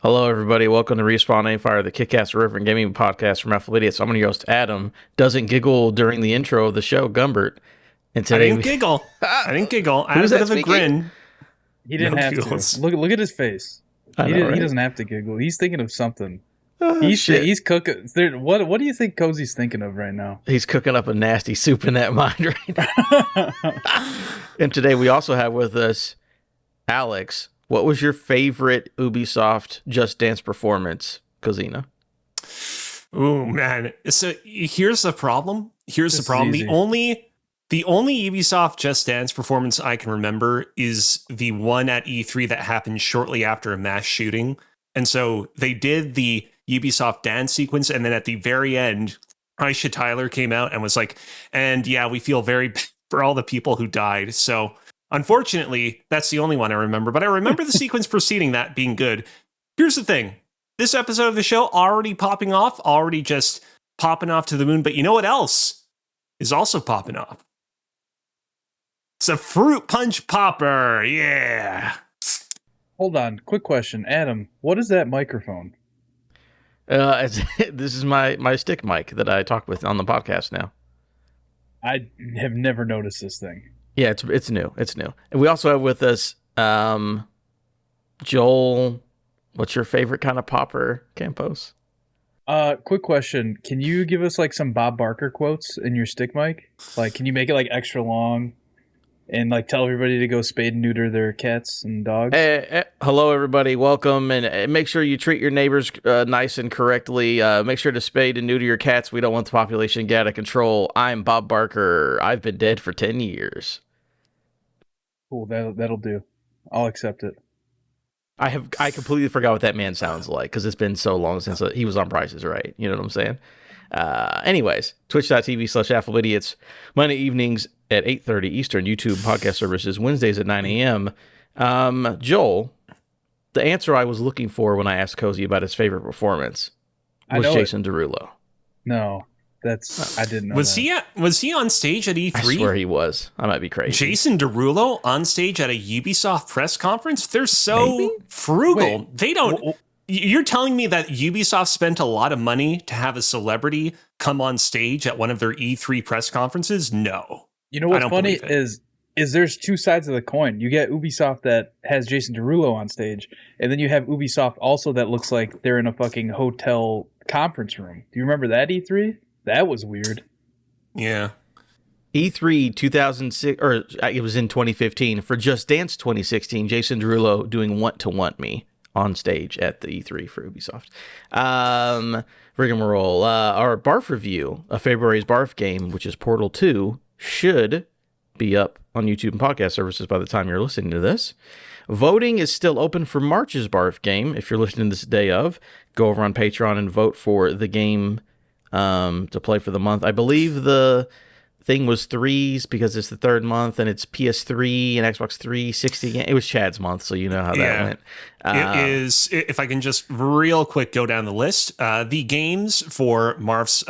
Hello, everybody. Welcome to Respawn Aimfire, the kick-ass river gaming podcast from Affable. So I'm your host, Adam. Doesn't giggle during the intro of the show, Gumbert. And today I didn't giggle. I had a bit of a grin. He didn't have to. Look at his face. He doesn't have to giggle. He's thinking of something. He's cooking. What do you think Cozy's thinking of right now? He's cooking up a nasty soup in that mind right now. And today we also have with us Alex. What was your favorite Ubisoft Just Dance performance, Cozina? Oh man! So here's the problem. The only Ubisoft Just Dance performance I can remember is the one at E3 that happened shortly after a mass shooting. And so they did the Ubisoft dance sequence, and then at the very end, Aisha Tyler came out and was like, "And yeah, we feel very bad for all the people who died." So unfortunately, that's the only one I remember. But I remember the sequence preceding that being good. Here's the thing. This episode of the show already just popping off to the moon. But you know what else is also popping off? It's a fruit punch popper. Yeah. Hold on. Quick question. Adam, what is that microphone? This is my stick mic that I talk with on the podcast now. I have never noticed this thing. Yeah, it's new. And we also have with us Joel. What's your favorite kind of popper, Campos? Quick question. Can you give us like some Bob Barker quotes in your stick mic? Like, can you make it like extra long and like tell everybody to go spade and neuter their cats and dogs? Hello, everybody. Welcome. And make sure you treat your neighbors nice and correctly. Make sure to spade and neuter your cats. We don't want the population to get out of control. I'm Bob Barker. I've been dead for 10 years. Cool. That'll do. I'll accept it. I completely forgot what that man sounds like because it's been so long since he was on Price is Right. You know what I'm saying? Anyways, twitch.tv/AffableIdiots. Monday evenings at 8:30 Eastern, YouTube podcast services, Wednesdays at 9 a.m. Joel, the answer I was looking for when I asked Cozy about his favorite performance was Jason Derulo. No, I didn't know was that. Was he on stage at E3? I swear he was. I might be crazy. Jason Derulo on stage at a Ubisoft press conference? They're so frugal. Wait, they don't... You're telling me that Ubisoft spent a lot of money to have a celebrity come on stage at one of their E3 press conferences? No. You know what's funny is there's two sides of the coin. You get Ubisoft that has Jason Derulo on stage, and then you have Ubisoft also that looks like they're in a fucking hotel conference room. Do you remember that E3? That was weird. Yeah. E3 2006, or it was in 2015. For Just Dance 2016, Jason Derulo doing Want to Want Me on stage at the E3 for Ubisoft. Rigmarole. Our Barf review of February's Barf game, which is Portal 2, should be up on YouTube and podcast services by the time you're listening to this. Voting is still open for March's Barf game. If you're listening this day of, go over on Patreon and vote for the game to play for the month. I believe the thing was threes because it's the third month and it's PS3 and Xbox 360. It was Chad's month, so you know how that went. It is, if I can just real quick go down the list, the games for Marf's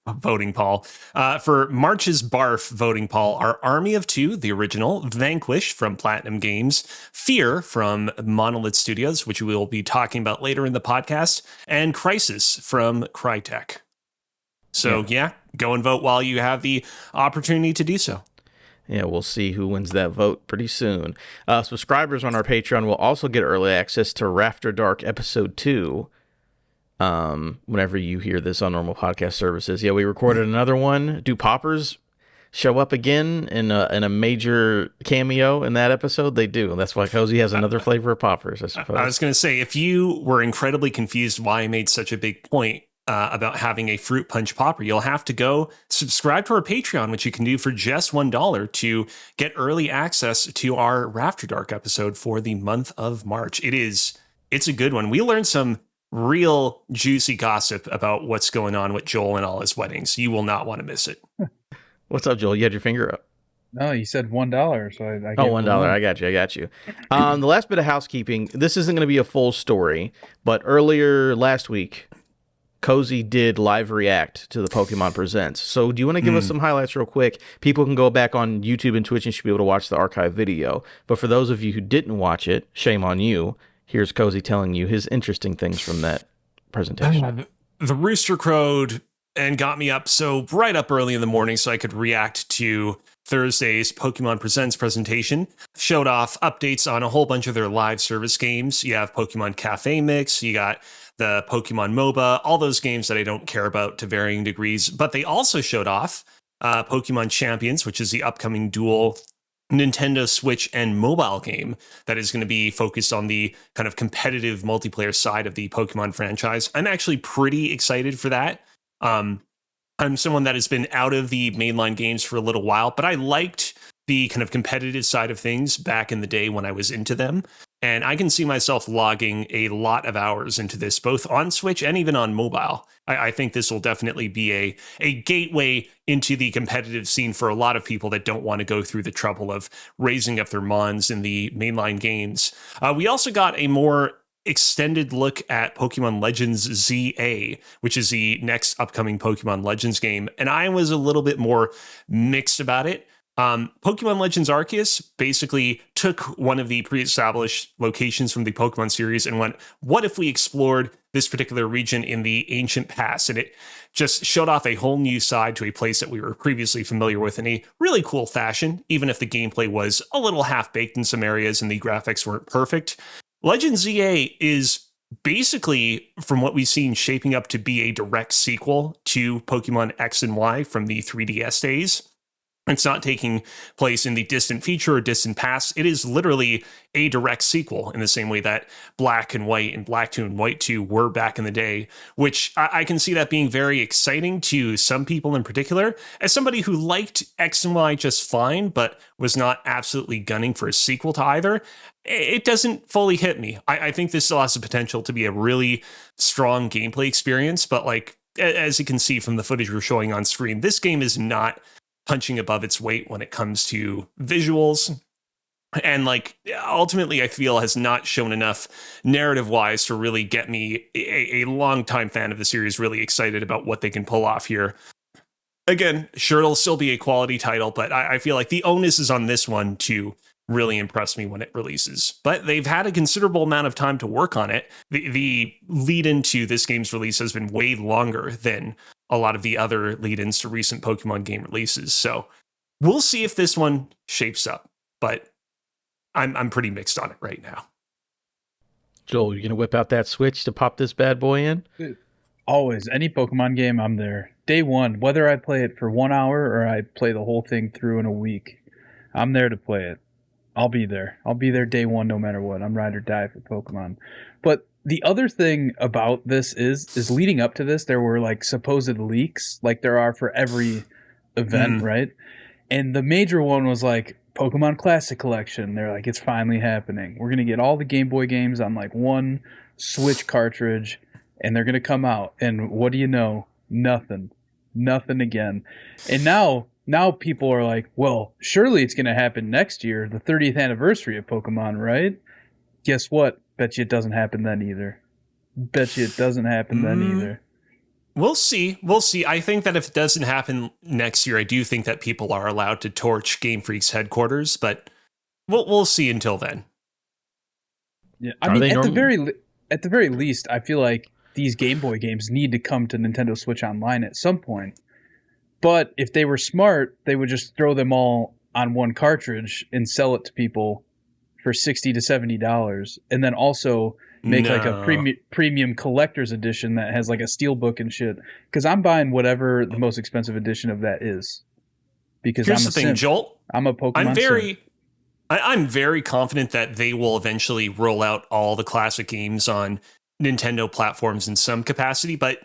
voting poll, for March's Barf voting poll are Army of Two, the original, Vanquish from Platinum Games, Fear from Monolith Studios, which we will be talking about later in the podcast, and Crisis from Crytek. So yeah, go and vote while you have the opportunity to do so. Yeah, we'll see who wins that vote pretty soon. Subscribers on our Patreon will also get early access to Rafter Dark Episode 2 whenever you hear this on normal podcast services. Yeah, we recorded another one. Do poppers show up again in a major cameo in that episode? They do. That's why Cozy has another flavor of poppers, I suppose. I was going to say, if you were incredibly confused why I made such a big point about having a fruit punch popper, you'll have to go subscribe to our Patreon, which you can do for just $1 to get early access to our Rafter Dark episode for the month of March. It's a good one. We learned some real juicy gossip about what's going on with Joel and all his weddings. You will not want to miss it. What's up, Joel? You had your finger up. No, you said $1, so I $1. I got you. The last bit of housekeeping. This isn't going to be a full story, but earlier last week, Cozy did live react to the Pokemon Presents. So do you want to give us some highlights real quick? People can go back on YouTube and Twitch and should be able to watch the archive video. But for those of you who didn't watch it, shame on you. Here's Cozy telling you his interesting things from that presentation. The rooster crowed and got me up right up early in the morning so I could react to Thursday's Pokemon Presents presentation. Showed off updates on a whole bunch of their live service games. You have Pokemon Cafe Mix, you got the Pokemon MOBA, all those games that I don't care about to varying degrees. But they also showed off Pokemon Champions, which is the upcoming dual Nintendo Switch and mobile game that is going to be focused on the kind of competitive multiplayer side of the Pokemon franchise. I'm actually pretty excited for that. I'm someone that has been out of the mainline games for a little while, but I liked the kind of competitive side of things back in the day when I was into them. And I can see myself logging a lot of hours into this, both on Switch and even on mobile. I think this will definitely be a gateway into the competitive scene for a lot of people that don't want to go through the trouble of raising up their mons in the mainline games. We also got a more extended look at Pokemon Legends ZA, which is the next upcoming Pokemon Legends game. And I was a little bit more mixed about it. Pokemon Legends Arceus basically took one of the pre-established locations from the Pokemon series and went, what if we explored this particular region in the ancient past? And it just showed off a whole new side to a place that we were previously familiar with in a really cool fashion, even if the gameplay was a little half-baked in some areas and the graphics weren't perfect. Legends ZA is basically, from what we've seen, shaping up to be a direct sequel to Pokemon X and Y from the 3DS days. It's not taking place in the distant future or distant past. It is literally a direct sequel in the same way that Black and White and Black 2 and White 2 were back in the day, which I can see that being very exciting to some people in particular. As somebody who liked X and Y just fine, but was not absolutely gunning for a sequel to either, it doesn't fully hit me. I think this still has the potential to be a really strong gameplay experience, but like, as you can see from the footage we're showing on screen, this game is not punching above its weight when it comes to visuals. And like, ultimately, I feel has not shown enough narrative wise to really get me, a longtime fan of the series, really excited about what they can pull off here. Again, sure, it'll still be a quality title, but I feel like the onus is on this one to really impress me when it releases. But they've had a considerable amount of time to work on it. The lead into this game's release has been way longer than a lot of the other lead-ins to recent Pokemon game releases. So we'll see if this one shapes up, but I'm pretty mixed on it right now. Joel, you gonna whip out that Switch to pop this bad boy in? Always. Any Pokemon game, I'm there. Day one, whether I play it for 1 hour or I play the whole thing through in a week, I'm there to play it. I'll be there. I'll be there day one no matter what. I'm ride or die for Pokemon. But the other thing about this is leading up to this, there were like supposed leaks, like there are for every event, right? And the major one was like Pokemon Classic Collection. They're like, it's finally happening. We're going to get all the Game Boy games on like one Switch cartridge, and they're going to come out. And what do you know? Nothing. Nothing again. And now people are like, well, surely it's going to happen next year, the 30th anniversary of Pokemon, right? Guess what? Bet you it doesn't happen then either. Bet you it doesn't happen then either. We'll see. We'll see. I think that if it doesn't happen next year, I do think that people are allowed to torch Game Freak's headquarters, but we'll see until then. Yeah, I mean, at the very least, I feel like these Game Boy games need to come to Nintendo Switch Online at some point. But if they were smart, they would just throw them all on one cartridge and sell it to people for $60 to $70, and then also make like a premium collector's edition that has like a steelbook and shit. Because I'm buying whatever the most expensive edition of that is. Because here's I'm the a thing, simp. Joel. I'm a Pokemon I'm very confident that they will eventually roll out all the classic games on Nintendo platforms in some capacity, but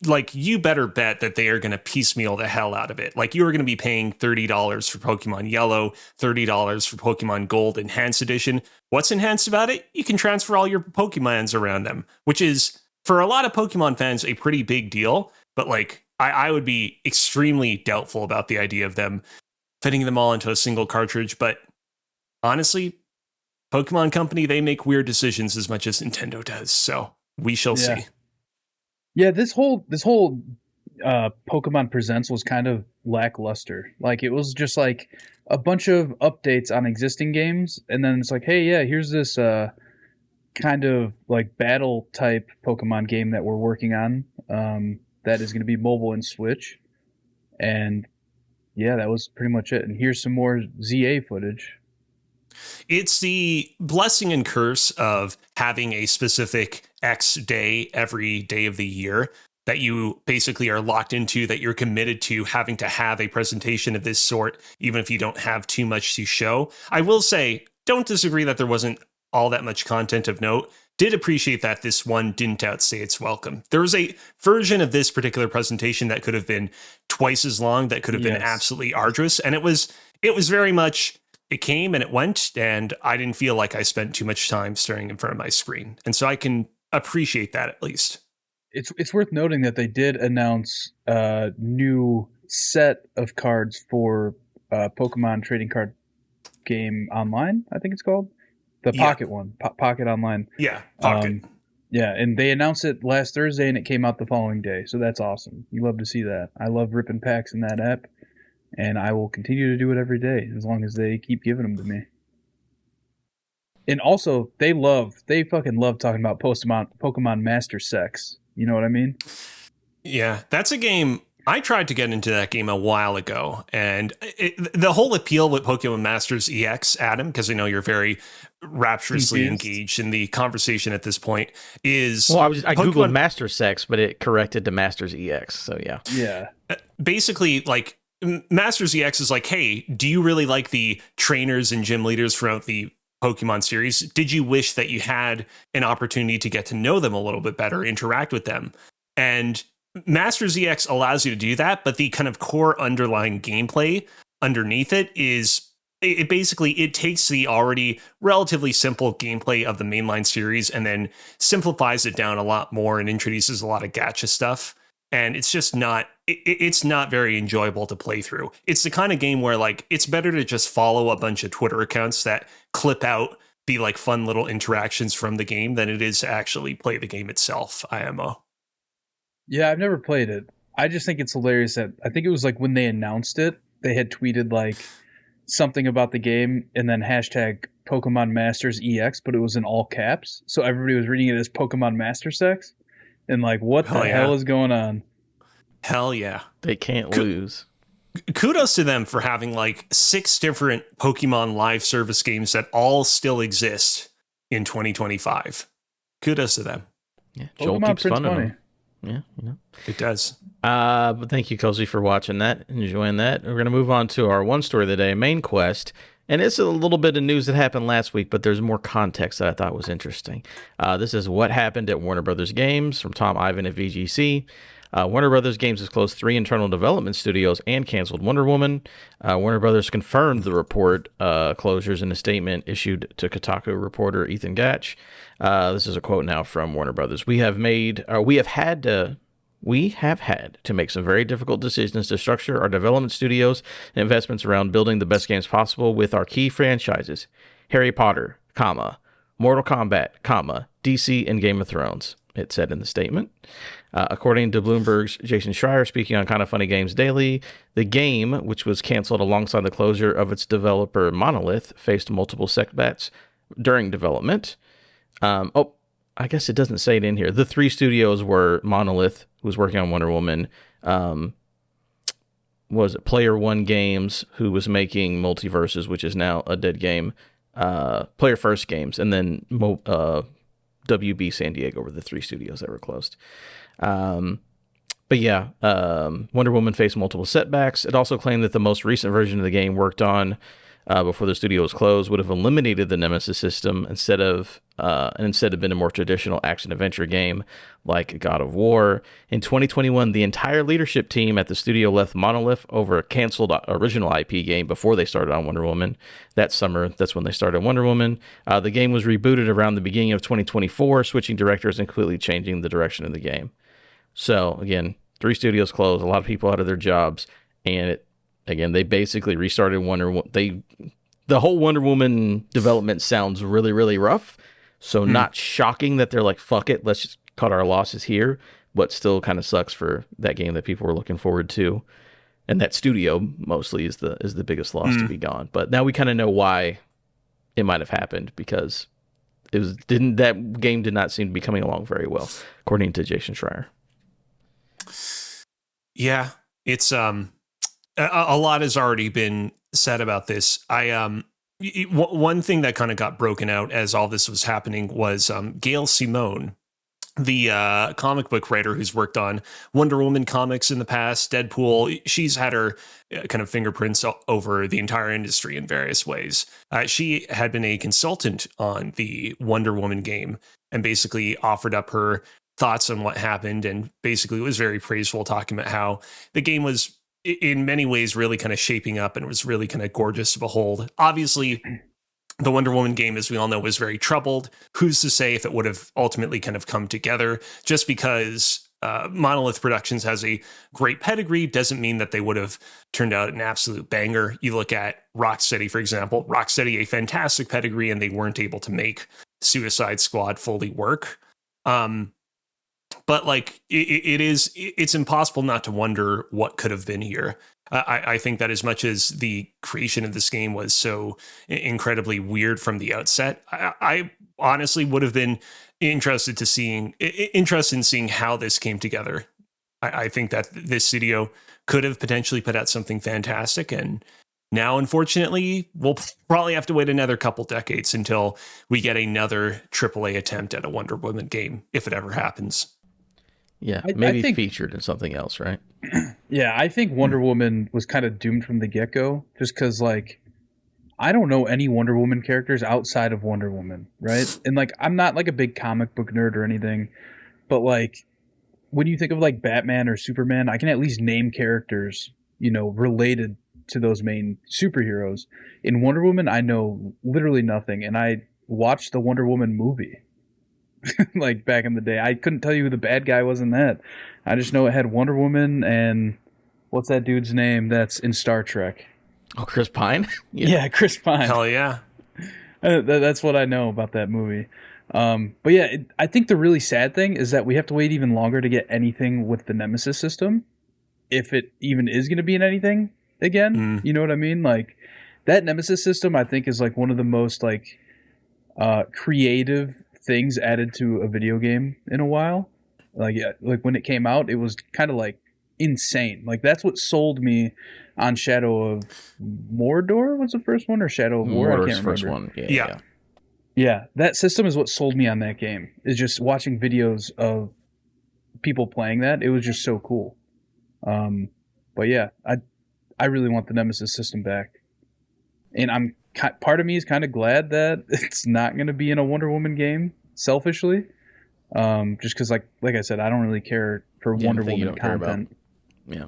like, you better bet that they are going to piecemeal the hell out of it. Like, you are going to be paying $30 for Pokemon Yellow, $30 for Pokemon Gold Enhanced Edition. What's enhanced about it? You can transfer all your Pokemons around them, which is, for a lot of Pokemon fans, a pretty big deal. But like, I would be extremely doubtful about the idea of them fitting them all into a single cartridge. But honestly, Pokemon Company, they make weird decisions as much as Nintendo does. So we shall see. Yeah, this whole Pokemon Presents was kind of lackluster. Like it was just like a bunch of updates on existing games, and then it's like, hey, yeah, here's this kind of like battle type Pokemon game that we're working on. That is going to be mobile and Switch, and yeah, that was pretty much it. And here's some more ZA footage. It's the blessing and curse of having a specific X day every day of the year that you basically are locked into, that you're committed to having to have a presentation of this sort, even if you don't have too much to show. I will say, don't disagree that there wasn't all that much content of note. Did appreciate that this one didn't outstay its welcome. There was a version of this particular presentation that could have been twice as long, that could have been absolutely arduous, and it was very much, it came and it went, and I didn't feel like I spent too much time staring in front of my screen. And so I can appreciate that at least. It's worth noting that they did announce a new set of cards for Pokemon trading card game online, I think it's called. The Pocket one, Pocket Online. Yeah, Pocket. Yeah, and they announced it last Thursday and it came out the following day. So that's awesome. You love to see that. I love ripping packs in that app, and I will continue to do it every day as long as they keep giving them to me. And also, they fucking love talking about Pokemon Master Sex. You know what I mean? Yeah, that's a game. I tried to get into that game a while ago, and the whole appeal with Pokemon Masters EX, Adam, because I know you're very rapturously engaged in the conversation at this point, is... Well, I Googled Master Sex, but it corrected to Masters EX, so yeah. Yeah. Basically, like, Masters EX is like, hey, do you really like the trainers and gym leaders throughout the Pokemon series? Did you wish that you had an opportunity to get to know them a little bit better, interact with them? And Masters EX allows you to do that, but the kind of core underlying gameplay underneath it is, it basically, it takes the already relatively simple gameplay of the mainline series and then simplifies it down a lot more and introduces a lot of gacha stuff. And it's just not, it's not very enjoyable to play through. It's the kind of game where, like, it's better to just follow a bunch of Twitter accounts that clip out the, like, fun little interactions from the game than it is to actually play the game itself, IMO. Yeah, I've never played it. I just think it's hilarious that, I think it was like when they announced it, they had tweeted like something about the game and then hashtag Pokemon Masters EX, but it was in all caps. So everybody was reading it as Pokemon Master Sex. And like, what the hell is going on? Hell yeah. They can't lose. Kudos to them for having like 6 different Pokemon live service games that all still exist in 2025. Kudos to them. Yeah, Joel keeps funding them. Yeah, you know. It does. But thank you, Cozy, for watching that, enjoying that. We're going to move on to our one story of the day, Main Quest. And it's a little bit of news that happened last week, but there's more context that I thought was interesting. This is what happened at Warner Brothers Games from Tom Ivan at VGC. Warner Brothers Games has closed 3 internal development studios and canceled Wonder Woman. Warner Brothers confirmed the report closures in a statement issued to Kotaku reporter Ethan Gatch. This is a quote now from Warner Brothers. We have had to make some very difficult decisions to structure our development studios and investments around building the best games possible with our key franchises, Harry Potter, Mortal Kombat, DC, and Game of Thrones, it said in the statement. According to Bloomberg's Jason Schreier, speaking on Kind of Funny Games Daily, the game, which was canceled alongside the closure of its developer Monolith, faced multiple setbacks during development. I guess it doesn't say it in here. The 3 studios were Monolith, who was working on Wonder Woman, was it Player One Games, who was making Multiverses, which is now a dead game, Player First Games, and then WB San Diego were the 3 studios that were closed. But yeah, Wonder Woman faced multiple setbacks. It also claimed that the most recent version of the game worked on before the studio was closed would have eliminated the Nemesis system instead of been a more traditional action-adventure game like God of War. In 2021, the entire leadership team at the studio left Monolith over a canceled original IP game before they started on Wonder Woman. That summer, that's when they started Wonder Woman. The game was rebooted around the beginning of 2024, switching directors and completely changing the direction of the game. So, again, 3 studios closed, a lot of people out of their jobs, and they basically restarted Wonder Woman. The whole Wonder Woman development sounds really, really rough. So not shocking that they're like, fuck it, let's just cut our losses here. what still kind of sucks for that game that people were looking forward to. And that studio mostly is the biggest loss to be gone. But now we kind of know why it might have happened, because that game did not seem to be coming along very well, according to Jason Schreier. Yeah, it's a lot has already been said about this. One thing that kind of got broken out as all this was happening was Gail Simone, the comic book writer who's worked on Wonder Woman comics in the past, Deadpool. She's had her kind of fingerprints over the entire industry in various ways. She had been a consultant on the Wonder Woman game and basically offered up her thoughts on what happened, and basically was very praiseful, talking about how the game was in many ways really kind of shaping up and was really kind of gorgeous to behold. Obviously, the Wonder Woman game, as we all know, was very troubled. Who's to say if it would have ultimately kind of come together? Just because Monolith Productions has a great pedigree doesn't mean that they would have turned out an absolute banger. You look at Rocksteady, for example. Rocksteady, a fantastic pedigree, and they weren't able to make Suicide Squad fully work. But like it's impossible not to wonder what could have been here. I think that as much as the creation of this game was so incredibly weird from the outset, I honestly would have been interested in seeing how this came together. I think that this studio could have potentially put out something fantastic, and now, unfortunately, we'll probably have to wait another couple decades until we get another AAA attempt at a Wonder Woman game, if it ever happens. Yeah, maybe I think, featured in something else, right? Yeah, I think Wonder Woman was kind of doomed from the get-go, just because, like, I don't know any Wonder Woman characters outside of Wonder Woman, right? And, like, I'm not, like, a big comic book nerd or anything, but, like, when you think of, like, Batman or Superman, I can at least name characters, you know, related to those main superheroes. In Wonder Woman, I know literally nothing, and I watched the Wonder Woman movie. Like back in the day, I couldn't tell you who the bad guy was in that. I just know it had Wonder Woman and what's that dude's name that's in Star Trek? Oh, Chris Pine? Yeah, Chris Pine. Hell yeah. That's what I know about that movie. But yeah, I think the really sad thing is that we have to wait even longer to get anything with the Nemesis system, if it even is going to be in anything again. You know what I mean? Like that Nemesis system, I think, is like one of the most like creative things added to a video game in a while. Like when it came out, it was kind of like insane. Like that's what sold me on Shadow of Mordor. Was the first one, or Shadow of War? Mordor's I can't remember. First one. Yeah, that system is what sold me on that game. Is just watching videos of people playing that. It was just so cool. But yeah, I really want the Nemesis system back, and part of me is kind of glad that it's not going to be in a Wonder Woman game, selfishly. Just because, like I said, I don't really care for Wonder Woman content. Yeah.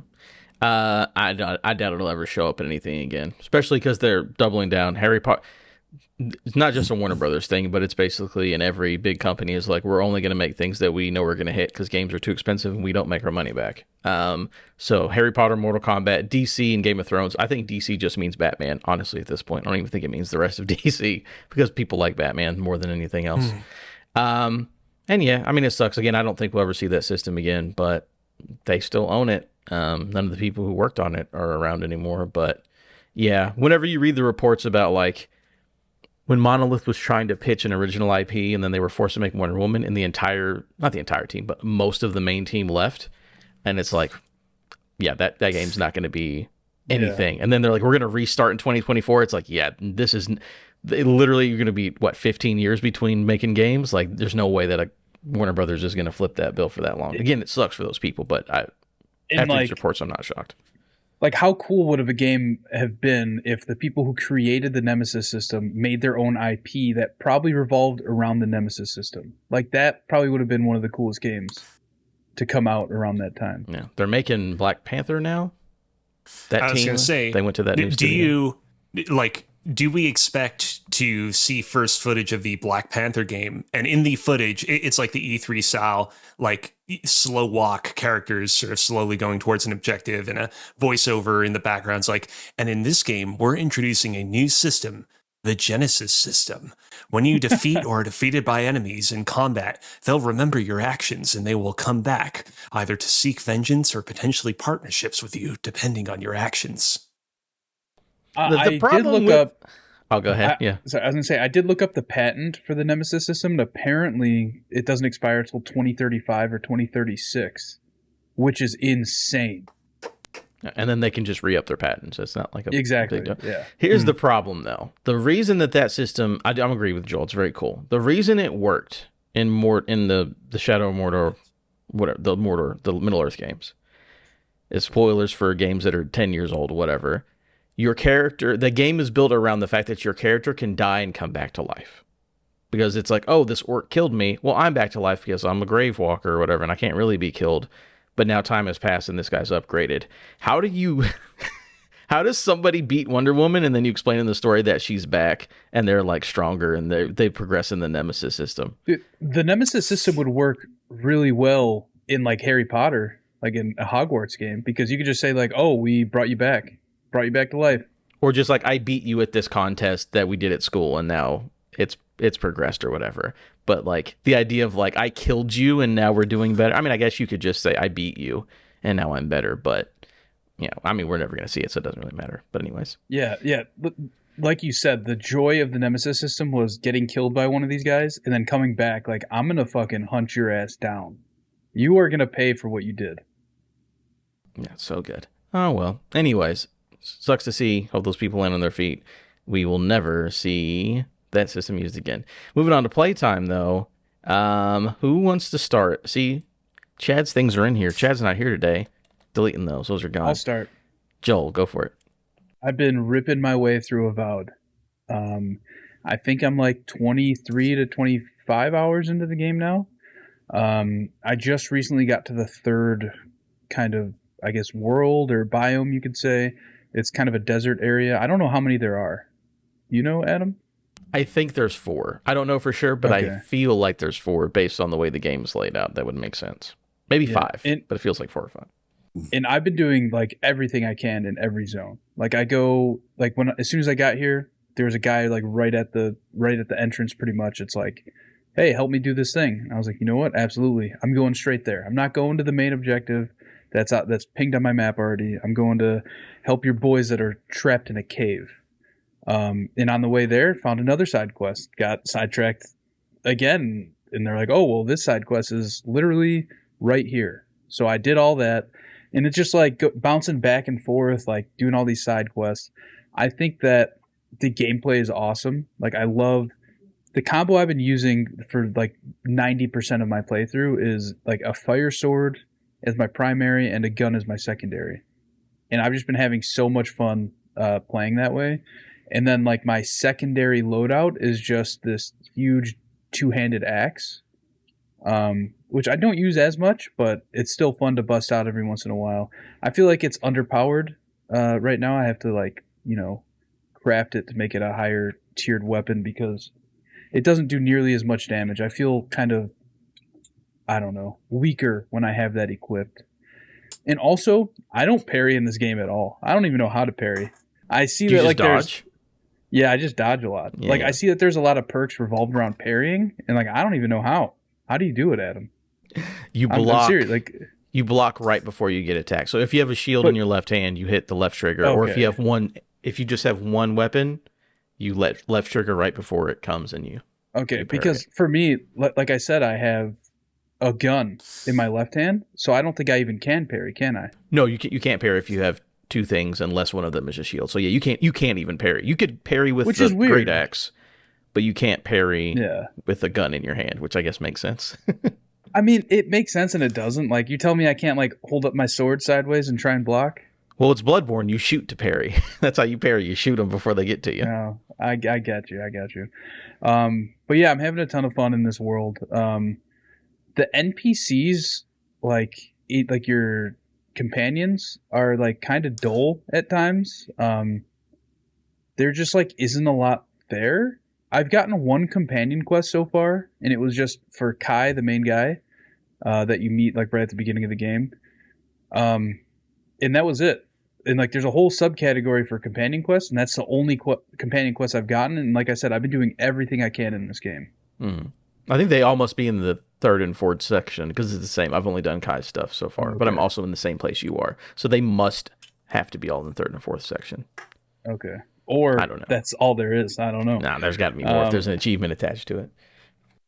I doubt it'll ever show up in anything again, especially because they're doubling down. Harry Potter, it's not just a Warner Brothers thing, but it's basically in every big company is like, we're only going to make things that we know we're going to hit because games are too expensive and we don't make our money back. So Harry Potter, Mortal Kombat, DC, and Game of Thrones. I think DC just means Batman, honestly, at this point. I don't even think it means the rest of DC because people like Batman more than anything else. And yeah, I mean, it sucks. Again, I don't think we'll ever see that system again, but they still own it. None of the people who worked on it are around anymore. But yeah, whenever you read the reports about like when Monolith was trying to pitch an original IP and then they were forced to make Wonder Woman, and not the entire team, but most of the main team left. And it's like, yeah, that game's not going to be anything. Yeah. And then they're like, we're going to restart in 2024. It's like, yeah, this is literally, you're going to be, 15 years between making games? Like, there's no way that a Warner Brothers is going to flip that bill for that long. Again, it sucks for those people, but after these reports, I'm not shocked. Like, how cool would a game have been if the people who created the Nemesis system made their own IP that probably revolved around the Nemesis system? Like, that probably would have been one of the coolest games to come out around that time. Yeah, they're making Black Panther now. That I was going to say, they went to that new studio. Do we expect to see first footage of the Black Panther game? And in the footage, it's like the E3 style, like slow walk characters sort of slowly going towards an objective and a voiceover in the background's like, and in this game, we're introducing a new system The Genesis system. When you defeat or are defeated by enemies in combat, they'll remember your actions and they will come back, either to seek vengeance or potentially partnerships with you, depending on your actions. The problem Oh, go ahead. So I was gonna say I did look up the patent for the Nemesis system. And apparently, it doesn't expire until 2035 or 2036, which is insane. And then they can just re-up their patents. It's not like a exactly. big deal. Yeah. Here's the problem, though. The reason that system, I agree with Joel. It's very cool. The reason it worked in the Shadow of Mordor, whatever the Middle Earth games, is spoilers for games that are 10 years old, whatever. Your character, the game is built around the fact that your character can die and come back to life. Because it's like, oh, this orc killed me. Well, I'm back to life because I'm a grave walker or whatever, and I can't really be killed. But now time has passed and this guy's upgraded. How does somebody beat Wonder Woman and then you explain in the story that she's back and they're like stronger and they progress in the Nemesis system? The Nemesis system would work really well in like Harry Potter, like in a Hogwarts game, because you could just say like, oh, we brought you back to life. Or just like, I beat you at this contest that we did at school and now it's progressed or whatever. But like the idea of like, I killed you and now we're doing better. I mean, I guess you could just say I beat you and now I'm better, but I mean, we're never going to see it, so it doesn't really matter. But anyways. Yeah. Like you said, the joy of the Nemesis system was getting killed by one of these guys and then coming back like, I'm going to fucking hunt your ass down. You are going to pay for what you did. Yeah, so good. Oh, well. Anyways, sucks to see. Hope those people land on their feet. We will never see that system used again. Moving on to playtime, though. Who wants to start? See, Chad's things are in here. Chad's not here today. Deleting those. Those are gone. I'll start. Joel, go for it. I've been ripping my way through Avowed. I think I'm like 23 to 25 hours into the game now. I just recently got to the third kind of, I guess, world or biome, you could say. It's kind of a desert area. I don't know how many there are. You know, Adam? I think there's 4. I don't know for sure, but okay. I feel like there's 4 based on the way the game's laid out. That would make sense. Maybe 5, but it feels like 4 or 5. And I've been doing like everything I can in every zone. Like I go like as soon as I got here, there was a guy like right at the entrance pretty much. It's like, hey, help me do this thing. And I was like, you know what? Absolutely. I'm going straight there. I'm not going to the main objective that's pinged on my map already. I'm going to help your boys that are trapped in a cave. And on the way there, found another side quest, got sidetracked again. And they're like, oh, well, this side quest is literally right here. So I did all that. And it's just like bouncing back and forth, like doing all these side quests. I think that the gameplay is awesome. Like I love the combo I've been using for like 90% of my playthrough is like a fire sword as my primary and a gun as my secondary. And I've just been having so much fun playing that way. And then like my secondary loadout is just this huge 2-handed axe. Which I don't use as much, but it's still fun to bust out every once in a while. I feel like it's underpowered right now. I have to like, craft it to make it a higher tiered weapon because it doesn't do nearly as much damage. I feel kind of, I don't know, weaker when I have that equipped. And also, I don't parry in this game at all. I don't even know how to parry. I see that like dodge? Yeah, I just dodge a lot. Yeah. Like I see that there's a lot of perks revolved around parrying, and like I don't even know how. How do you do it, Adam? You block. I'm serious. Like you block right before you get attacked. So if you have a shield in your left hand, you hit the left trigger. Okay. Or if you just have one weapon, you let left trigger right before it comes and you. Okay, because for me, like I said, I have a gun in my left hand, so I don't think I even can parry, can I? No, you can't parry if you have 2 things unless one of them is a shield. So yeah, you can't even parry. You could parry with the great axe, but you can't parry with a gun in your hand, which I guess makes sense. I mean, it makes sense and it doesn't. Like, you tell me I can't, like, hold up my sword sideways and try and block? Well, it's Bloodborne. You shoot to parry. That's how you parry. You shoot them before they get to you. No, I get you. But yeah, I'm having a ton of fun in this world. The NPCs, like your companions, are, like, kind of dull at times. There just, like, isn't a lot there. I've gotten 1 companion quest so far, and it was just for Kai, the main guy, that you meet like right at the beginning of the game. And that was it. and like there's a whole subcategory for companion quests, and that's the only companion quest I've gotten. And like I said, I've been doing everything I can in this game. I think they all must be in the third and fourth section because it's the same. I've only done Kai's stuff so far, but I'm also in the same place you are. So they must have to be all in the third and fourth section. Okay. Or I don't know. That's all there is. I don't know. Nah, there's got to be more if there's an achievement attached to it.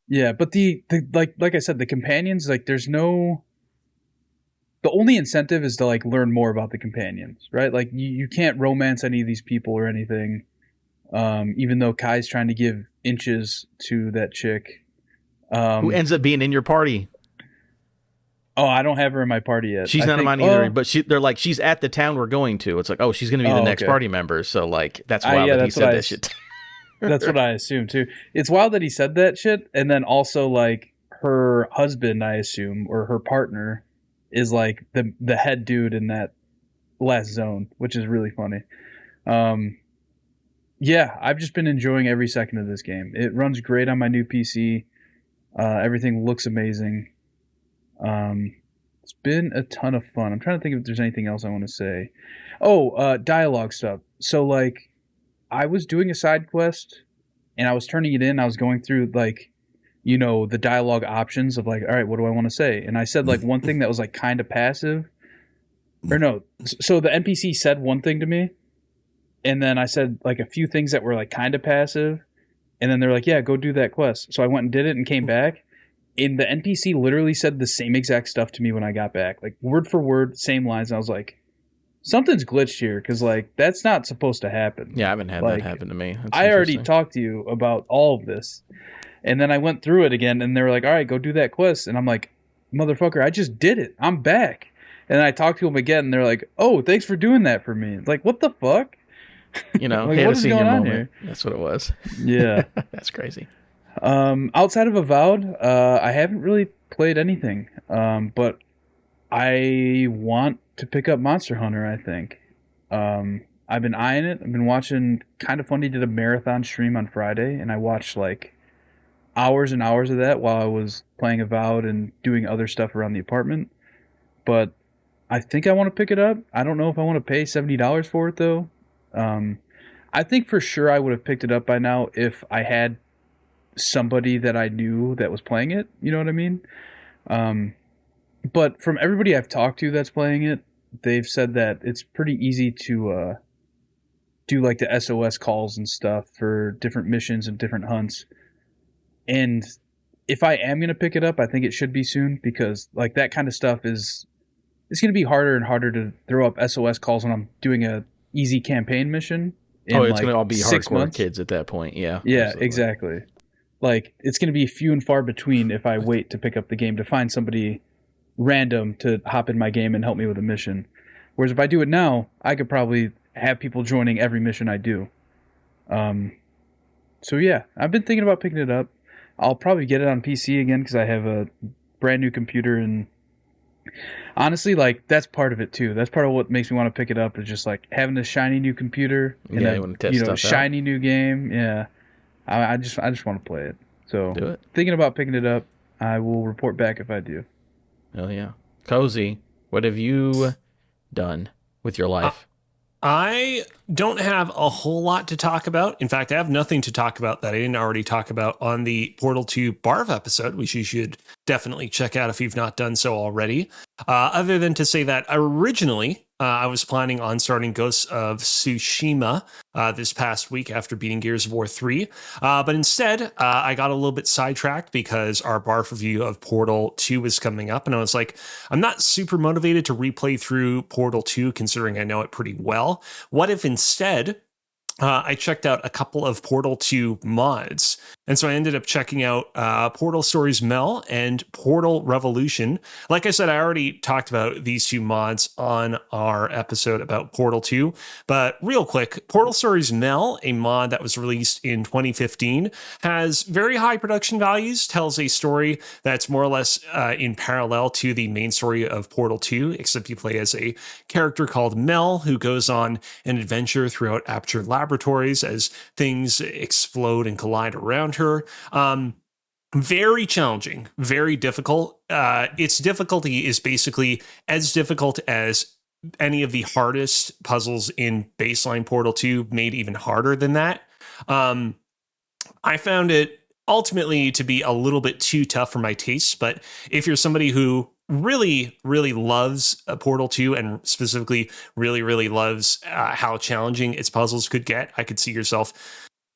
Yeah, but the like I said, the companions, like there's no. The only incentive is to like learn more about the companions, right? Like you can't romance any of these people or anything. Even though Kai's trying to give inches to that chick. Who ends up being in your party. Oh, I don't have her in my party yet. She's not in mine either, but they're like, she's at the town we're going to. It's like, oh, she's going to be the next party member. So like, that's wild that he said that shit. That's what I assume too. It's wild that he said that shit. And then also like her husband, I assume, or her partner is like the head dude in that last zone, which is really funny. Yeah, I've just been enjoying every second of this game. It runs great on my new PC. Everything looks amazing. It's been a ton of fun. I'm trying to think if there's anything else I want to say. Dialogue stuff. So like, I was doing a side quest, and I was turning it in. I was going through like, you know, the dialogue options of like, all right, what do I want to say? And I said like one thing that was like kind of passive, or no. So the NPC said one thing to me, and then I said like a few things that were like kind of passive, and then they're like, yeah, go do that quest. So I went and did it and came back. And the NPC literally said the same exact stuff to me when I got back, like word for word, same lines. And I was like, something's glitched here, because like that's not supposed to happen. Yeah, I haven't had that happen to me. That's I already talked to you about all of this, and then I went through it again, and they were like, all right, go do that quest. And I'm like, motherfucker, I just did it. I'm back. And I talked to them again, and they're like, oh, thanks for doing that for me. Like, what the fuck? You know, like, what is going on here? That's what it was. Yeah. That's crazy. Outside of Avowed, I haven't really played anything. But I want to pick up Monster Hunter, I think. I've been eyeing it. I've been watching Kind of Funny did a marathon stream on Friday, and I watched like hours and hours of that while I was playing Avowed and doing other stuff around the apartment. But I think I want to pick it up. I don't know if I want to pay $70 for it though. I think for sure I would have picked it up by now if I had somebody that I knew that was playing it. You know what I mean? But from everybody I've talked to that's playing it, they've said that it's pretty easy to do like the SOS calls and stuff for different missions and different hunts. And if I am going to pick it up, I think it should be soon, because like that kind of stuff it's going to be harder and harder to throw up SOS calls when I'm doing a easy campaign mission. It's like going to all be hardcore kids at that point. Yeah. Yeah, absolutely. Exactly. Like it's going to be few and far between if I wait to pick up the game to find somebody random to hop in my game and help me with a mission. Whereas if I do it now, I could probably have people joining every mission I do. So yeah, I've been thinking about picking it up. I'll probably get it on PC again because I have a brand new computer, and honestly, like that's part of it too. That's part of what makes me want to pick it up, is just like having a shiny new computer and you want to test stuff shiny out. New game. Yeah, I just want to play it. So do it. Thinking about picking it up. I will report back if I do. Oh yeah, Cozy, what have you done with your life? I don't have a whole lot to talk about. In fact, I have nothing to talk about that I didn't already talk about on the Portal 2 Barv episode, which you should definitely check out if you've not done so already. Other than to say that originally, I was planning on starting Ghosts of Tsushima this past week after beating Gears of War 3. But instead, I got a little bit sidetracked because our Barf review of Portal 2 was coming up. And I was like, I'm not super motivated to replay through Portal 2, considering I know it pretty well. What if instead I checked out a couple of Portal 2 mods? And so I ended up checking out Portal Stories Mel and Portal Revolution. Like I said, I already talked about these two mods on our episode about Portal 2. But real quick, Portal Stories Mel, a mod that was released in 2015, has very high production values, tells a story that's more or less in parallel to the main story of Portal 2, except you play as a character called Mel, who goes on an adventure throughout Aperture Laboratories as things explode and collide around her. Very challenging, very difficult. Its difficulty is basically as difficult as any of the hardest puzzles in baseline Portal 2 made even harder than that. I found it ultimately to be a little bit too tough for my tastes, but if you're somebody who really, really loves Portal 2 and specifically really, really loves how challenging its puzzles could get, I could see yourself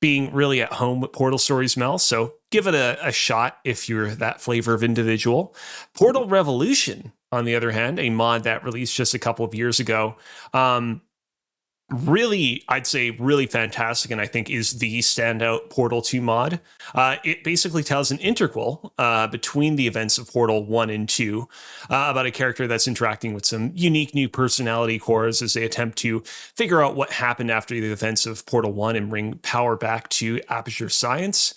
being really at home with Portal Stories, Mel. So give it a shot if you're that flavor of individual. Portal Revolution, on the other hand, a mod that released just a couple of years ago, really, I'd say really fantastic, and I think is the standout Portal 2 mod. It basically tells an interquel between the events of Portal 1 and 2 about a character that's interacting with some unique new personality cores as they attempt to figure out what happened after the events of Portal 1 and bring power back to Aperture Science.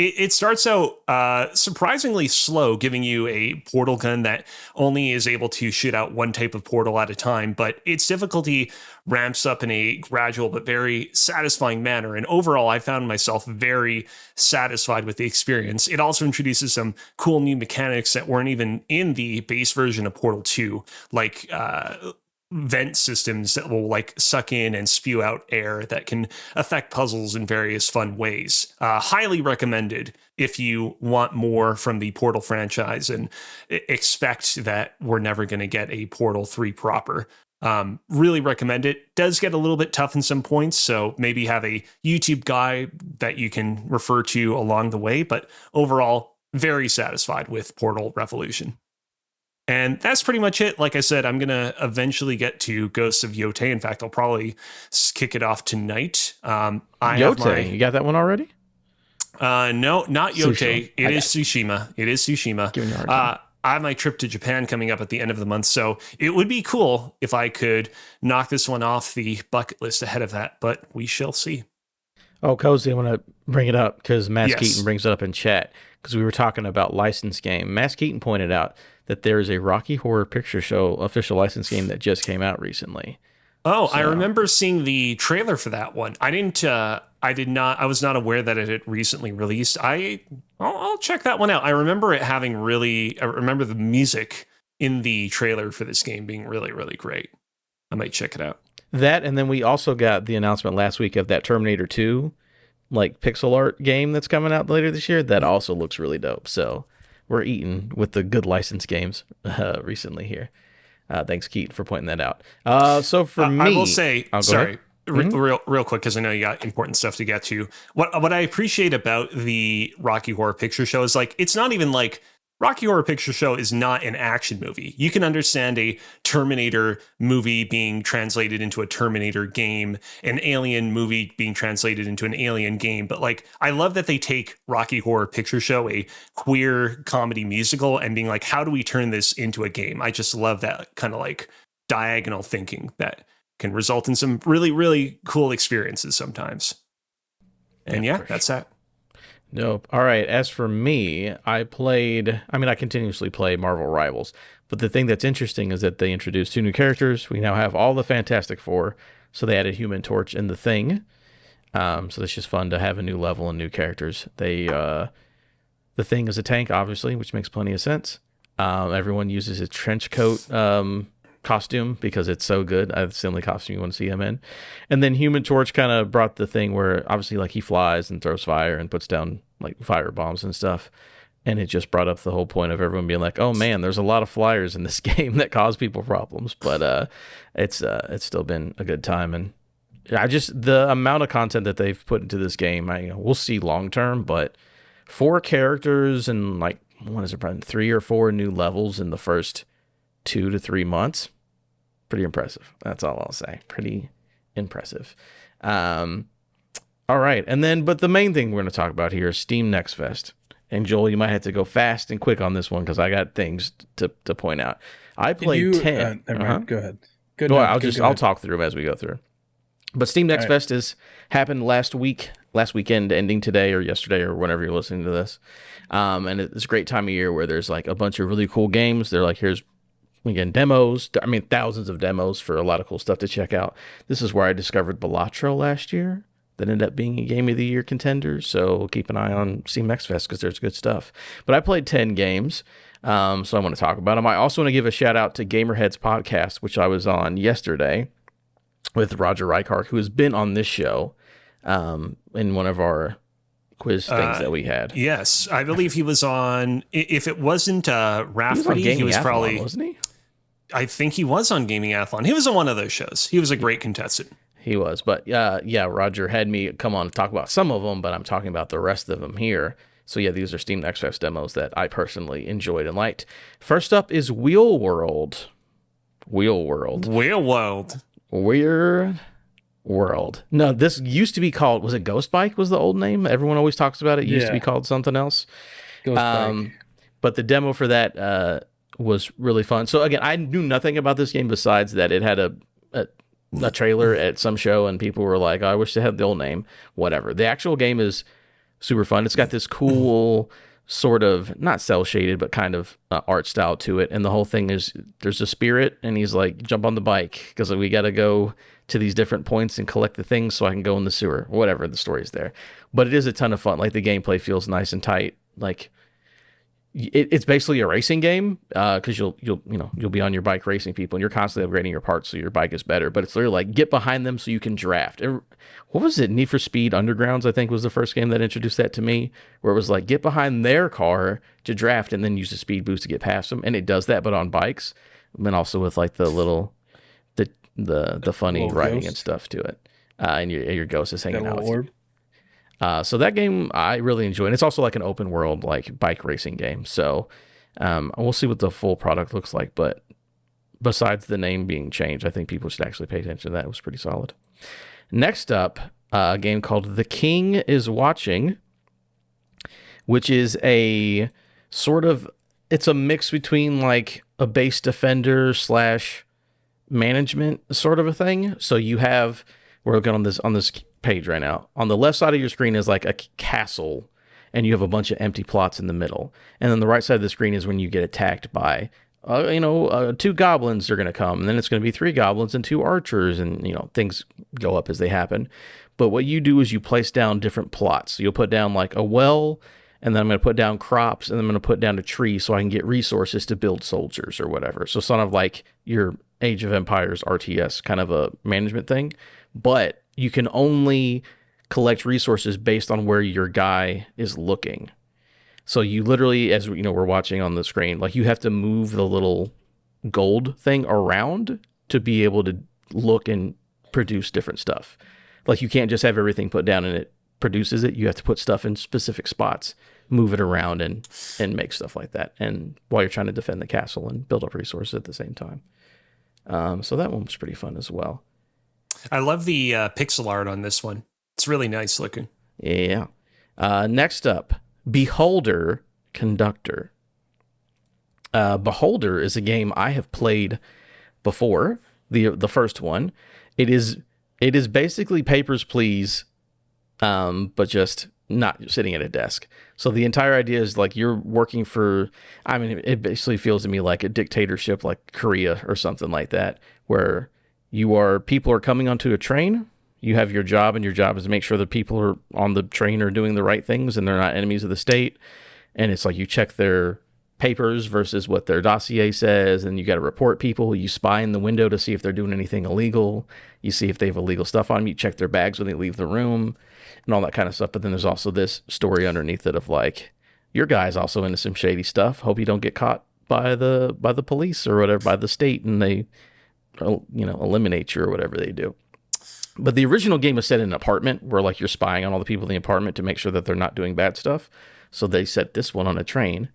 It starts out surprisingly slow, giving you a portal gun that only is able to shoot out one type of portal at a time, but its difficulty ramps up in a gradual but very satisfying manner. And overall, I found myself very satisfied with the experience. It also introduces some cool new mechanics that weren't even in the base version of Portal 2, like vent systems that will like suck in and spew out air that can affect puzzles in various fun ways. Highly recommended if you want more from the Portal franchise and expect that we're never going to get a Portal 3 proper. Really recommend it. Does get a little bit tough in some points, so maybe have a YouTube guide that you can refer to along the way, but overall, very satisfied with Portal Revolution. And that's pretty much it. Like I said, I'm going to eventually get to Ghosts of Yotei. In fact, I'll probably kick it off tonight. Yotei, you got that one already? No, not Yotei. Tsushima. It is Tsushima. It is Tsushima. Give me a hard time. I have my trip to Japan coming up at the end of the month, so it would be cool if I could knock this one off the bucket list ahead of that, but we shall see. Oh, Cozy, I want to bring it up because Mass Yes. Keaton brings it up in chat because we were talking about licensed game. Mass Keaton pointed out that there is a Rocky Horror Picture Show official license game that just came out recently. Oh, So- I remember seeing the trailer for that one. I was not aware that it had recently released. I'll check that one out. I remember I remember the music in the trailer for this game being really, really great. I might check it out. That, and then we also got the announcement last week of that Terminator 2, like pixel art game that's coming out later this year. That also looks really dope. So we're eating with the good licensed games recently here. Thanks, Keaton, for pointing that out. So for me, I will say, sorry, Mm-hmm. real quick, because I know you got important stuff to get to. What I appreciate about the Rocky Horror Picture Show is like it's not even like Rocky Horror Picture Show is not an action movie. You can understand a Terminator movie being translated into a Terminator game, an Alien movie being translated into an Alien game. But like, I love that they take Rocky Horror Picture Show, a queer comedy musical, and being like, how do we turn this into a game? I just love that kind of like diagonal thinking that can result in some really, really cool experiences sometimes. And yeah, that's that. Nope. All right. As for me, I continuously play Marvel Rivals. But the thing that's interesting is that they introduced 2 new characters. We now have all the Fantastic Four. So they added Human Torch and the Thing. So it's just fun to have a new level and new characters. The Thing is a tank, obviously, which makes plenty of sense. Everyone uses his trench coat costume because it's so good. It's the only costume you want to see him in. And then Human Torch kind of brought the thing where obviously like he flies and throws fire and puts down like fire bombs and stuff. And it just brought up the whole point of everyone being like, oh man, there's a lot of flyers in this game that cause people problems. But it's still been a good time. And the amount of content that they've put into this game, we'll see long term, but 4 characters and like, what is it, probably 3 or 4 new levels in the first 2 to 3 months. Pretty impressive. That's all I'll say. Pretty impressive. All right. But the main thing we're going to talk about here is Steam Next Fest. And Joel, you might have to go fast and quick on this one because I got things to point out. I played 10. Never mind. Go ahead. Good. Well, enough. I'll talk through them as we go through. But Steam Next Fest happened last weekend, ending today or yesterday or whenever you're listening to this. And it's a great time of year where there's like a bunch of really cool games. They're like, here's again demos. Thousands of demos for a lot of cool stuff to check out. This is where I discovered Balatro last year. That ended up being a Game of the Year contender. So keep an eye on Steam Next Fest because there's good stuff. But I played 10 games. So I want to talk about them. I also want to give a shout out to Gamerheads podcast, which I was on yesterday with Roger Reichardt, who has been on this show in one of our quiz things that we had. Yes, I believe he was on. If it wasn't RAF, he was probably, wasn't he? I think he was on Gaming Athlon. He was on one of those shows. He was a great contestant. He was, but yeah, Roger had me come on to talk about some of them, but I'm talking about the rest of them here. So yeah, these are Steam Next Fest demos that I personally enjoyed and liked. First up is Wheel World. Weird World. No, this used to be called, was it Ghost Bike was the old name? Everyone always talks about it. It used to be called something else. Ghost Bike. But the demo for that was really fun. So again, I knew nothing about this game besides that it had a trailer at some show and people were like, oh, I wish they had the old name. Whatever. The actual game is super fun. It's got this cool sort of, not cell shaded, but kind of art style to it. And the whole thing is there's a spirit and he's like, jump on the bike because we got to go to these different points and collect the things so I can go in the sewer, whatever the story's there. But it is a ton of fun. Like the gameplay feels nice and tight. Like it's basically a racing game because you'll be on your bike racing people and you're constantly upgrading your parts so your bike is better. But it's literally like get behind them so you can draft. What was it? Need for Speed Undergrounds, I think, was the first game that introduced that to me, where it was like get behind their car to draft and then use the speed boost to get past them. And it does that, but on bikes, and also with like the little the funny little writing ghost. And stuff to it, and your ghost is hanging That out little with you. orb. So that game I really enjoy, and it's also like an open world like bike racing game. So we'll see what the full product looks like. But besides the name being changed, I think people should actually pay attention to that. It was pretty solid. Next up, a game called The King is Watching, which is a sort of, it's a mix between like a base defender / management sort of a thing. So you have, we're looking on this page right now. On the left side of your screen is like a castle, and you have a bunch of empty plots in the middle. And then the right side of the screen is when you get attacked by, 2 goblins are going to come, and then it's going to be 3 goblins and 2 archers, and things go up as they happen. But what you do is you place down different plots. So you'll put down like a well, and then I'm going to put down crops, and then I'm going to put down a tree so I can get resources to build soldiers or whatever. So sort of like your Age of Empires RTS kind of a management thing, but you can only collect resources based on where your guy is looking. So you literally, as we're watching on the screen, like you have to move the little gold thing around to be able to look and produce different stuff. Like you can't just have everything put down and it produces it. You have to put stuff in specific spots, move it around and make stuff like that. And while you're trying to defend the castle and build up resources at the same time. So that one was pretty fun as well. I love the pixel art on this one. It's really nice looking. Yeah. Next up, Beholder Conductor. Beholder is a game I have played before, the first one. It is basically Papers, Please, but just not sitting at a desk. So the entire idea is like you're working for, it basically feels to me like a dictatorship like Korea or something like that, where people are coming onto a train. You have your job, and your job is to make sure the people are on the train are doing the right things and they're not enemies of the state. And it's like you check their papers versus what their dossier says, and you got to report people. You spy in the window to see if they're doing anything illegal. You see if they have illegal stuff on them. You check their bags when they leave the room and all that kind of stuff. But then there's also this story underneath it of like, your guy's also into some shady stuff. Hope you don't get caught by the police or whatever, by the state, and they eliminate you or whatever they do. But the original game was set in an apartment where like you're spying on all the people in the apartment to make sure that they're not doing bad stuff. So they set this one on a train,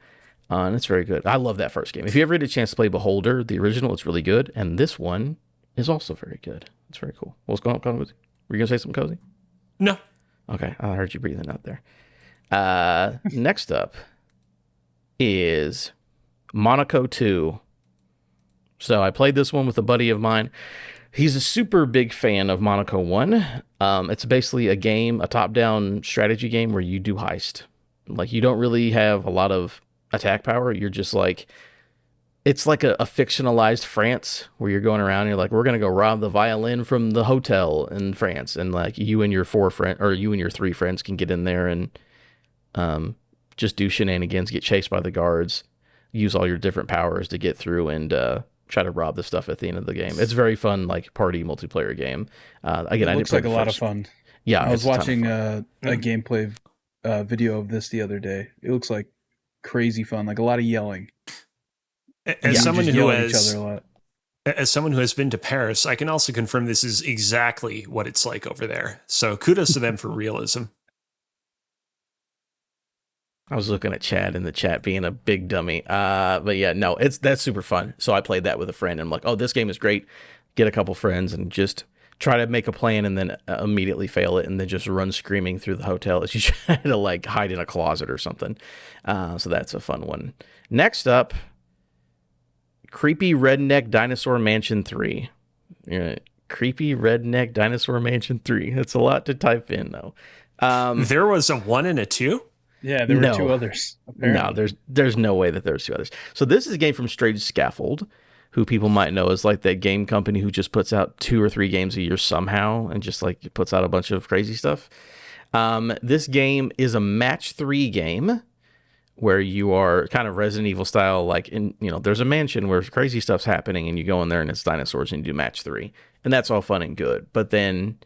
and it's very good. I love that first game. If you ever had a chance to play Beholder, the original, it's really good. And this one is also very good. It's very cool. What's going on, Cozy? Were you going to say something, Cozy? No. Okay, I heard you breathing out there. Next up is Monaco 2. So I played this one with a buddy of mine. He's a super big fan of Monaco 1. It's basically a top-down strategy game where you do heist. Like, you don't really have a lot of attack power. You're just like, it's like a fictionalized France where you're going around and you're like, we're going to go rob the violin from the hotel in France. And like you and your 3 friends can get in there and just do shenanigans, get chased by the guards, use all your different powers to get through and try to rob the stuff at the end of the game. It's a very fun, like, party multiplayer game. Again, it looks like a lot of fun. Yeah, I was watching a gameplay video of this the other day. It looks like crazy fun, like a lot of yelling. As someone who has been to Paris, I can also confirm this is exactly what it's like over there. So kudos to them for realism. I was looking at Chad in the chat being a big dummy. But yeah, no, that's super fun. So I played that with a friend and I'm like, oh, this game is great. Get a couple friends and just try to make a plan and then immediately fail it and then just run screaming through the hotel as you try to like hide in a closet or something. So that's a fun one. Next up, Creepy Redneck Dinosaur Mansion 3. Creepy Redneck Dinosaur Mansion 3. That's a lot to type in, though. There was a 1 and a 2? Yeah, there were 2 others. Apparently. No, there's no way that there's 2 others. So this is a game from Strange Scaffold, who people might know as like that game company who just puts out 2 or 3 games a year somehow and just like puts out a bunch of crazy stuff. This game is a match 3 game where you are kind of Resident Evil style, like there's a mansion where crazy stuff's happening and you go in there and it's dinosaurs and you do match 3. And that's all fun and good. But then,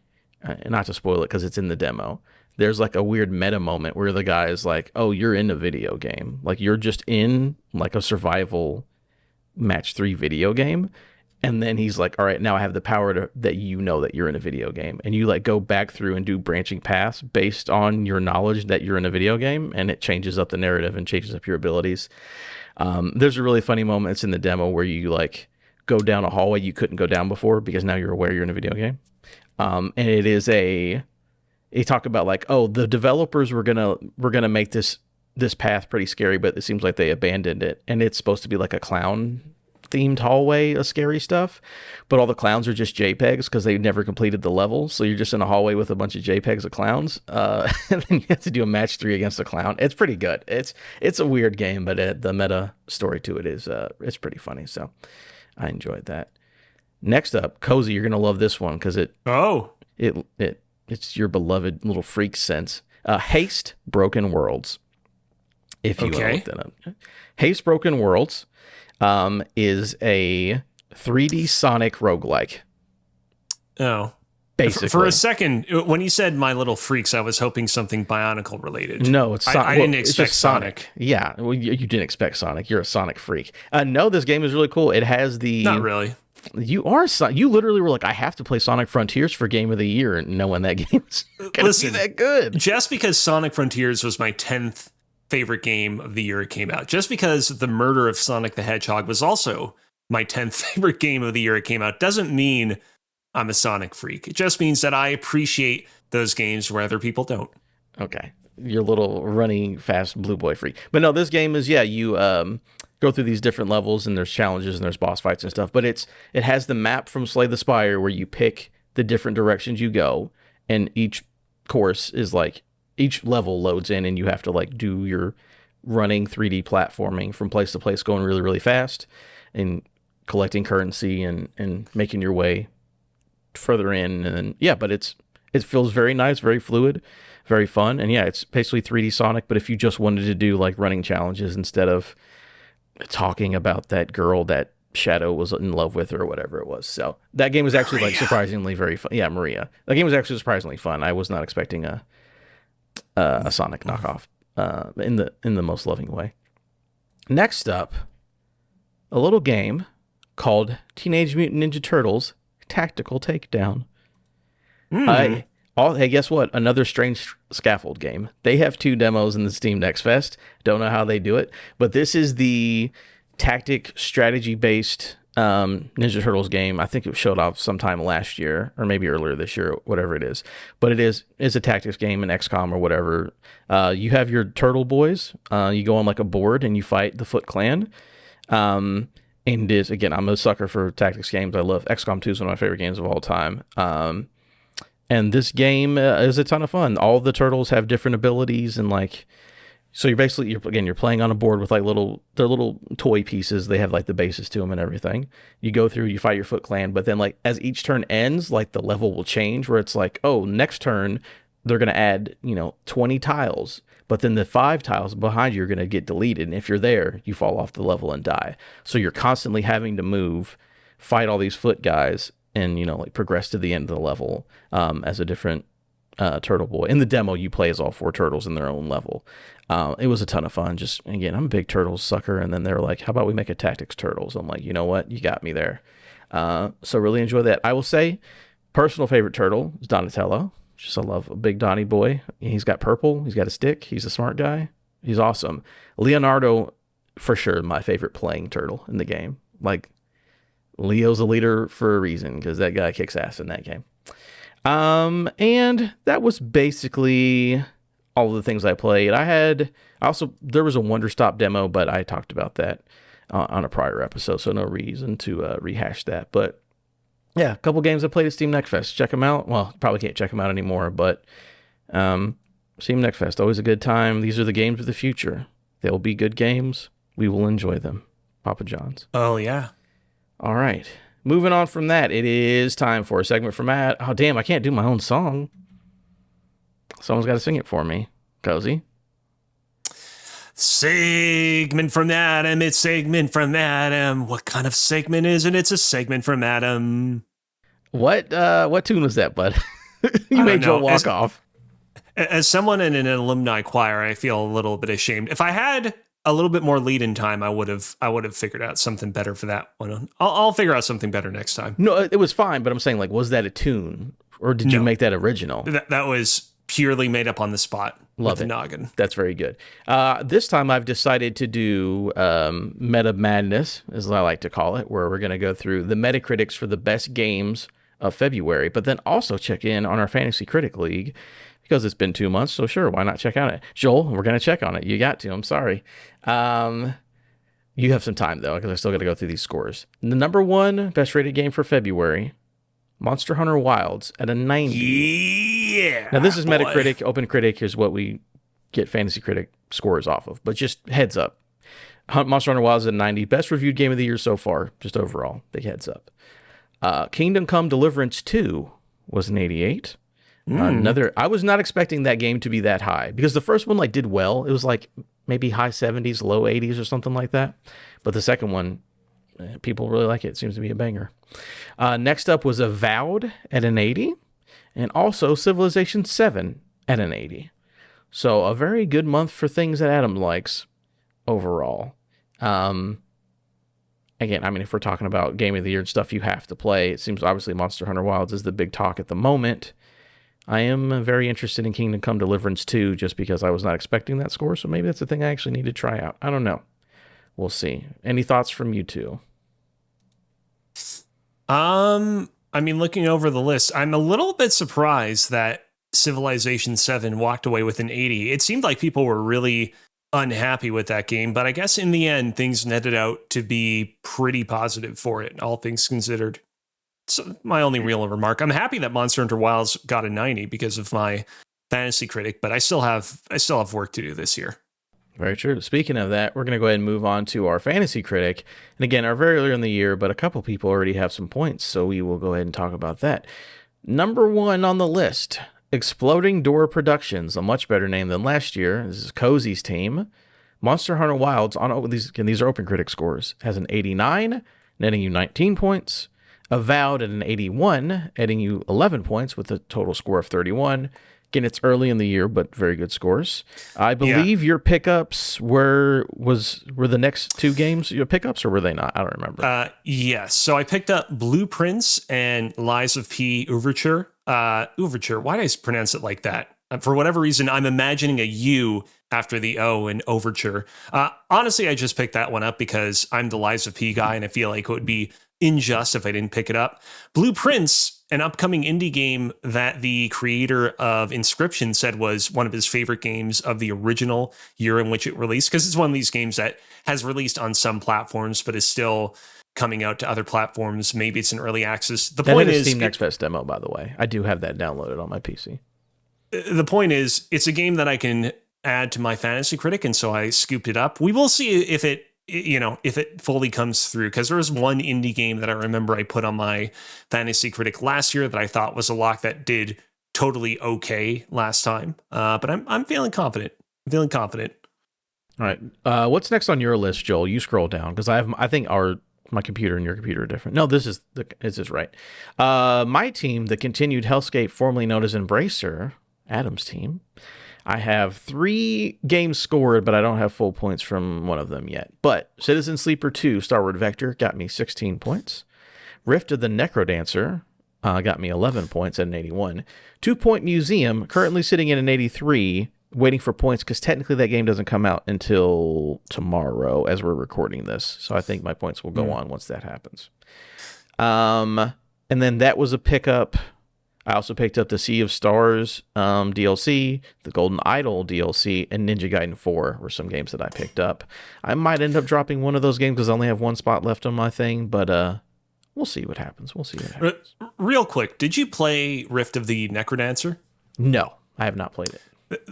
not to spoil it because it's in the demo, there's like a weird meta moment where the guy is like, oh, you're in a video game. Like you're just in like a survival match 3 video game. And then he's like, all right, now I have the power that you're in a video game. And you like go back through and do branching paths based on your knowledge that you're in a video game. And it changes up the narrative and changes up your abilities. There's a really funny moment. It's in the demo where you like go down a hallway you couldn't go down before because now you're aware you're in a video game. And it is they talk about like, oh, the developers were gonna make this path pretty scary, but it seems like they abandoned it. And it's supposed to be like a clown themed hallway of scary stuff, but all the clowns are just JPEGs because they never completed the level. So you're just in a hallway with a bunch of JPEGs of clowns, and then you have to do a match 3 against a clown. It's pretty good. It's a weird game, but the meta story to it is it's pretty funny. So I enjoyed that. Next up, Cozy, you're gonna love this one because it's your beloved little freak sense. Haste Broken Worlds. If you look that up, Haste Broken Worlds is a 3D Sonic roguelike. Oh. Basically. For a second, when you said My Little Freaks, I was hoping something Bionicle related. No, it's Sonic. I didn't expect Sonic. Yeah, well, you didn't expect Sonic. You're a Sonic freak. No, this game is really cool. It has the... Not really. You literally were like, I have to play Sonic Frontiers for Game of the Year, knowing that game's going to be that good. Just because Sonic Frontiers was my 10th favorite game of the year it came out, just because the murder of Sonic the Hedgehog was also my 10th favorite game of the year it came out, doesn't mean I'm a Sonic freak. It just means that I appreciate those games where other people don't. Okay. Your little running fast blue boy freak. But no, this game is, you go through these different levels and there's challenges and there's boss fights and stuff, but it has the map from Slay the Spire where you pick the different directions you go, and each course is like, each level loads in and you have to like do your running 3D platforming from place to place, going really, really fast and collecting currency and making your way further in. And then, but it feels very nice, very fluid, very fun. And it's basically 3D Sonic, but if you just wanted to do like running challenges instead of talking about that girl that Shadow was in love with or whatever it was. So that game was actually like surprisingly very fun. Yeah, Maria. That game was actually surprisingly fun. I was not expecting a Sonic knockoff in the most loving way. Next up, a little game called Teenage Mutant Ninja Turtles Tactical Takedown. Hey, guess what? Another Strange Scaffold game. They have 2 demos in the Steam Next Fest. Don't know how they do it, but this is the tactic strategy based Ninja Turtles game. I think it showed off sometime last year or maybe earlier this year, whatever it is. But it's a tactics game in XCOM or whatever. You have your turtle boys. You go on like a board and you fight the Foot Clan. And again, I'm a sucker for tactics games. I love XCOM 2 is one of my favorite games of all time. And this game is a ton of fun. All the turtles have different abilities and like, so you're playing on a board with like they're little toy pieces. They have like the bases to them and everything. You go through, you fight your Foot Clan, but then like as each turn ends, like the level will change where it's like, oh, next turn they're going to add, 20 tiles, but then the 5 tiles behind you are going to get deleted. And if you're there, you fall off the level and die. So you're constantly having to move, fight all these foot guys, and, like progress to the end of the level as a different turtle boy. In the demo, you play as all 4 turtles in their own level. It was a ton of fun. Just, again, I'm a big turtles sucker. And then they're like, how about we make a tactics turtles? I'm like, you know what? You got me there. So really enjoy that. I will say, personal favorite turtle is Donatello. Just I love a big Donnie boy. He's got purple. He's got a stick. He's a smart guy. He's awesome. Leonardo, for sure, my favorite playing turtle in the game. Like, Leo's a leader for a reason because that guy kicks ass in that game. And that was basically all of the things I played. There was a Wonder Stop demo, but I talked about that on a prior episode, so no reason to rehash that. But yeah, a couple games I played at Steam Next Fest. Check them out. Well, probably can't check them out anymore, but Steam Next Fest, always a good time. These are the games of the future. They'll be good games. We will enjoy them. Papa John's. Oh, yeah. All right. Moving on from that, it is time for a segment from Matt. Oh, damn, I can't do my own song. Someone's got to sing it for me. Cozy. Segment from Adam. It's segment from Adam. What kind of segment is it? It's a segment from Adam. What tune was that, bud? You made Joel walk off. As someone in an alumni choir, I feel a little bit ashamed. If I had a little bit more lead in time, I would have figured out something better for that one. I'll figure out something better next time. No, it was fine, but I'm saying, like, was that a tune, or did you make that original? That was purely made up on the spot. Love with it. The noggin. That's very good. This time I've decided to do Meta Madness, as I like to call it, where we're going to go through the Metacritics for the best games of February, but then also check in on our Fantasy Critic League, because it's been 2 months, so sure, why not check on it? Joel, we're going to check on it. You got to. I'm sorry. You have some time, though, because I still got to go through these scores. The number 1 best rated game for February, Monster Hunter Wilds, at a 90. Yeah. Now, this is Metacritic. OpenCritic is what we get Fantasy Critic scores off of, but just heads up. Monster Hunter Wilds at a 90. Best reviewed game of the year so far, just overall. Big heads up. Kingdom Come Deliverance 2 was an 88. I was not expecting that game to be that high, because the first one did well. It was maybe high 70s, low 80s or something like that. But the second one, people really like it. It seems to be a banger. Next up was Avowed at an 80, and also Civilization 7 at an 80. So a very good month for things that Adam likes overall. Again, if we're talking about Game of the Year and stuff you have to play, it seems obviously Monster Hunter Wilds is the big talk at the moment. I am very interested in Kingdom Come Deliverance 2 just because I was not expecting that score, so maybe that's the thing I actually need to try out. I don't know. We'll see. Any thoughts from you two? Looking over the list, I'm a little bit surprised that Civilization 7 walked away with an 80. It seemed like people were really unhappy with that game, but I guess in the end, things netted out to be pretty positive for it, all things considered. So my only real remark, I'm happy that Monster Hunter Wilds got a 90 because of my Fantasy Critic, but I still have work to do this year. Very true. Speaking of that, we're going to go ahead and move on to our Fantasy Critic. And again, our very early in the year, but a couple people already have some points, so we will go ahead and talk about that. Number 1 on the list, Exploding Door Productions, a much better name than last year. This is Cozy's team. Monster Hunter Wilds, these are OpenCritic scores, has an 89, netting you 19 points. Avowed at an 81, adding you 11 points with a total score of 31. Again, it's early in the year, but very good scores. I believe your pickups were the next 2 games your pickups, or were they not? I don't remember. Yes. So I picked up Blueprints and Lies of P Overture. Overture. Why did I pronounce it like that? For whatever reason, I'm imagining a U after the O in Overture. Honestly, I just picked that one up because I'm the Lies of P guy, and I feel like it would be unjust if I didn't pick it up. Blueprints, an upcoming indie game that the creator of Inscription said was one of his favorite games of the original year in which it released, because it's one of these games that has released on some platforms but is still coming out to other platforms. Maybe it's an early access. The point is Steam Next Fest demo, by the way. I do have that downloaded on my PC. The point is, it's a game that I can add to my Fantasy Critic, and so I scooped it up. We will see if it fully comes through, because there was one indie game that I remember I put on my Fantasy Critic last year that I thought was a lock that did totally okay last time. But I'm feeling confident. feeling confident. All right. What's next on your list, Joel? You scroll down because I think my computer and your computer are different. No, this is right. My team, the continued Hellscape, formerly known as Embracer, Adam's team. I have 3 games scored, but I don't have full points from one of them yet. But Citizen Sleeper 2, Starward Vector, got me 16 points. Rift of the Necrodancer got me 11 points at an 81. 2 Point Museum, currently sitting at an 83, waiting for points because technically that game doesn't come out until tomorrow as we're recording this. So I think my points will go on once that happens. And then that was a pickup. I also picked up the Sea of Stars DLC, the Golden Idol DLC, and Ninja Gaiden 4 were some games that I picked up. I might end up dropping one of those games because I only have one spot left on my thing, but we'll see what happens. Real quick, did you play Rift of the Necrodancer? No, I have not played it.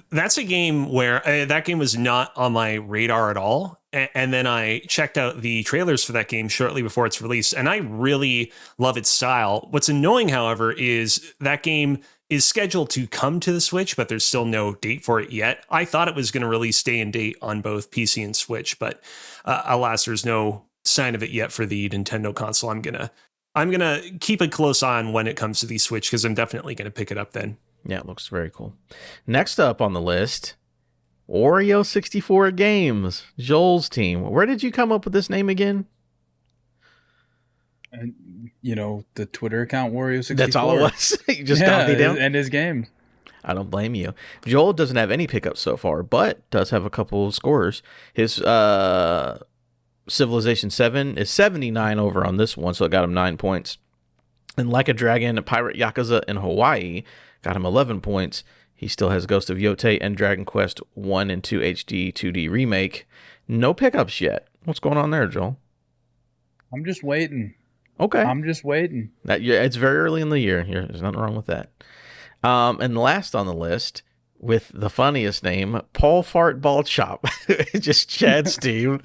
That's a game where that game was not on my radar at all. And then I checked out the trailers for that game shortly before its release, and I really love its style. What's annoying, however, is that game is scheduled to come to the Switch, but there's still no date for it yet. I thought it was going to release day and date on both PC and Switch, but alas, there's no sign of it yet for the Nintendo console. I'm gonna keep a close eye on when it comes to the Switch because I'm definitely going to pick it up then. Yeah, it looks very cool. Next up on the list, Wario 64 Games, Joel's team. Where did you come up with this name again? The Twitter account Wario64. That's all it was. You just copied him and his games. I don't blame you. Joel doesn't have any pickups so far, but does have a couple of scores. His Civilization 7 is 79 over on this one, so it got him 9 points. And Like a Dragon, Pirate Yakuza in Hawaii got him 11 points. He still has Ghost of Yote and Dragon Quest 1 and 2 HD 2D Remake. No pickups yet. What's going on there, Joel? I'm just waiting. Okay. I'm just waiting. It's very early in the year. There's nothing wrong with that. And last on the list, with the funniest name, Paul Fart Ball Chop. Just Chad's team.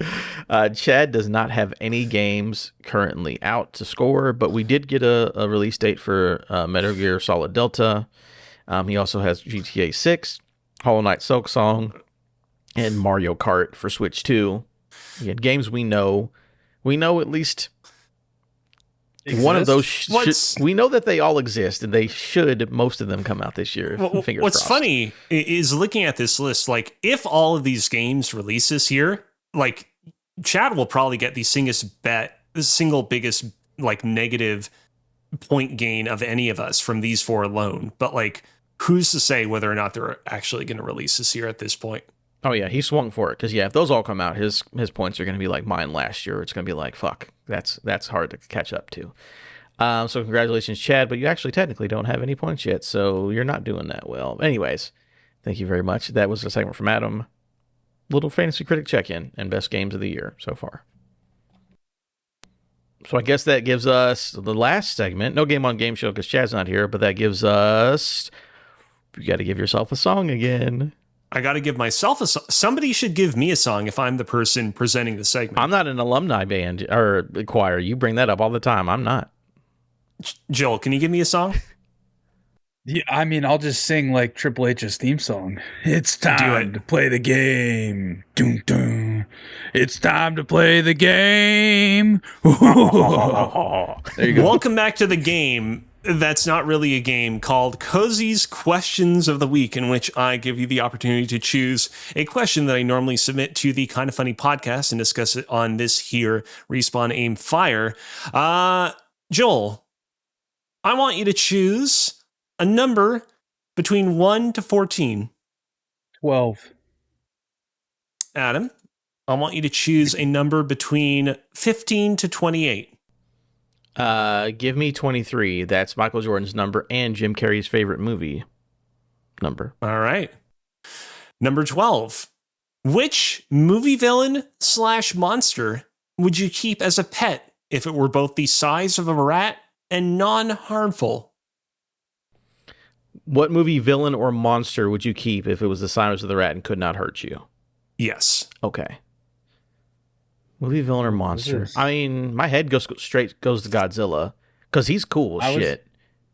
Chad does not have any games currently out to score, but we did get a release date for Metal Gear Solid Delta. He also has GTA 6, Hollow Knight Silk Song, and Mario Kart for Switch 2. Again, games we know. We know at least one of those. We know that they all exist, and most of them come out this year. What's crossed. Funny is looking at this list, like if all of these games release this year, like Chad will probably get the single biggest like negative point gain of any of us from these 4 alone. But like, who's to say whether or not they're actually going to release this year at this point? Oh yeah, he swung for it because if those all come out, his points are going to be like mine last year. It's going to be like fuck. That's hard to catch up to. So congratulations, Chad, but you actually technically don't have any points yet, so you're not doing that well. Anyways, thank you very much. That was a segment from Adam. Little fantasy critic check-in and best games of the year so far. So I guess that gives us the last segment. No game on game show because Chad's not here, but that gives us. You got to give yourself a song again. I got to give myself a song. Somebody should give me a song if I'm the person presenting the segment. I'm not an alumni band or choir. You bring that up all the time. I'm not. Joel, can you give me a song? Yeah, I mean, I'll just sing like Triple H's theme song. It's time to play the game. Doom, doom. It's time to play the game. There you go. Welcome back to the game. That's not really a game, called Cozy's Questions of the Week, in which I give you the opportunity to choose a question that I normally submit to the Kind of Funny podcast and discuss it on this here Respawn Aim Fire. Joel, I want you to choose a number between 1 to 14. 12. Adam, I want you to choose a number between 15 to 28. Give me 23. That's Michael Jordan's number and Jim Carrey's favorite movie number. All right. Number 12. Which movie villain / monster would you keep as a pet if it were both the size of a rat and non-harmful? What movie villain or monster would you keep if it was the size of the rat and could not hurt you? Yes. Okay. Movie villain or monster? I mean, my head goes to Godzilla because he's cool as shit.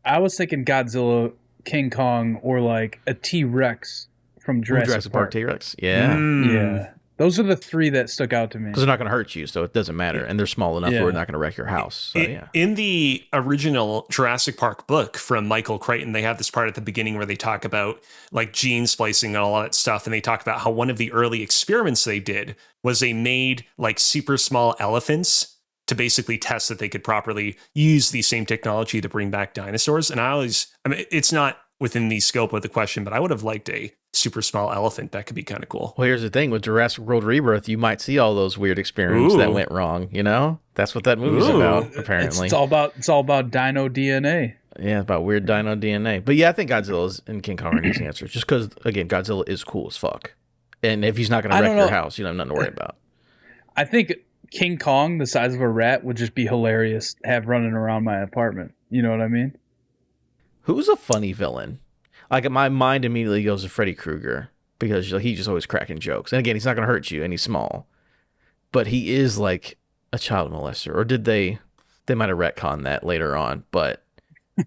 I was thinking Godzilla, King Kong, or like a T-Rex from Jurassic Park. T-Rex. Yeah. Yeah. Those are the three that stuck out to me. Because they're not going to hurt you, so it doesn't matter. And they're small enough where they're not going to wreck your house. So, In the original Jurassic Park book from Michael Crichton, they have this part at the beginning where they talk about like gene splicing and all that stuff. And they talk about how one of the early experiments they did was they made like super small elephants to basically test that they could properly use the same technology to bring back dinosaurs. And I mean, it's not within the scope of the question, but I would have liked a super small elephant. That could be kind of cool. Well, here's the thing with Jurassic World Rebirth, you might see all those weird experiments that went wrong. You know, that's what that movie's about. Apparently, it's all about dino DNA. Yeah, about weird dino DNA. But yeah, I think Godzilla's and King Kong are an easy answer. Just because, again, Godzilla is cool as fuck, and if he's not going to wreck your house, you don't have nothing to worry about. I think King Kong, the size of a rat, would just be hilarious to have running around my apartment. You know what I mean? Who's a funny villain? Like, my mind immediately goes to Freddy Krueger because he's just always cracking jokes. And again, he's not going to hurt you, and he's small. But he is like a child molester. Or did they might have retconned that later on. But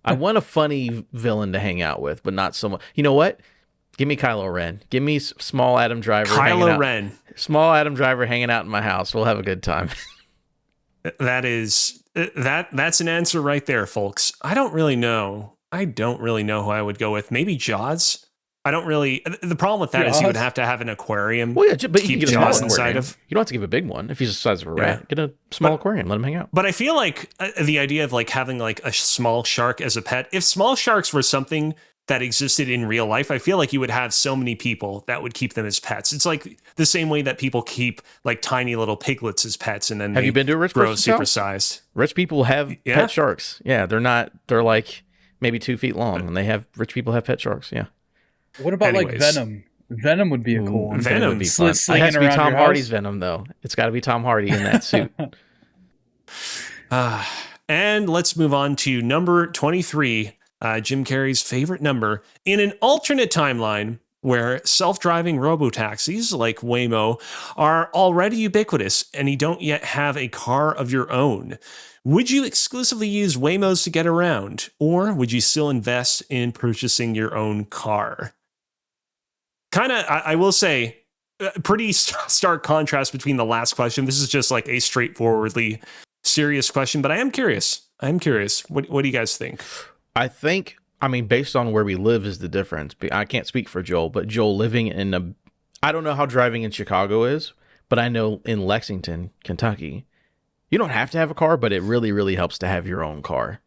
I want a funny villain to hang out with, but not someone. You know what? Give me Kylo Ren. Give me small Adam Driver. Kylo Ren. Small Adam Driver hanging out in my house. We'll have a good time. That's an answer right there, folks. I don't really know who I would go with. Maybe Jaws. The problem with that is you would have to have an aquarium. Well, yeah, but you can get Jaws a inside of. You don't have to give a big one if he's the size of a rat. Get a small aquarium. Let him hang out. But I feel like the idea of like having like a small shark as a pet. If small sharks were something that existed in real life, I feel like you would have so many people that would keep them as pets. It's like the same way that people keep like tiny little piglets as pets, and then have you been to a rich person's house? Supersized. Rich people have pet sharks. Yeah, they're like maybe 2 feet long, and rich people have pet sharks. Yeah. What about like Venom? Venom would be a cool one. Venom would be fun. It has to be Tom Hardy's Venom, though. It's got to be Tom Hardy in that suit. And let's move on to number 23, Jim Carrey's favorite number. In an alternate timeline where self-driving robotaxis like Waymo are already ubiquitous and you don't yet have a car of your own, would you exclusively use Waymos to get around, or would you still invest in purchasing your own car? Kind of, I will say, pretty stark contrast between the last question. This is just like a straightforwardly serious question, but I am curious. What do you guys think? I mean, based on where we live is the difference. I can't speak for Joel, but Joel living in I don't know how driving in Chicago is, but I know in Lexington, Kentucky, you don't have to have a car, but it really, really helps to have your own car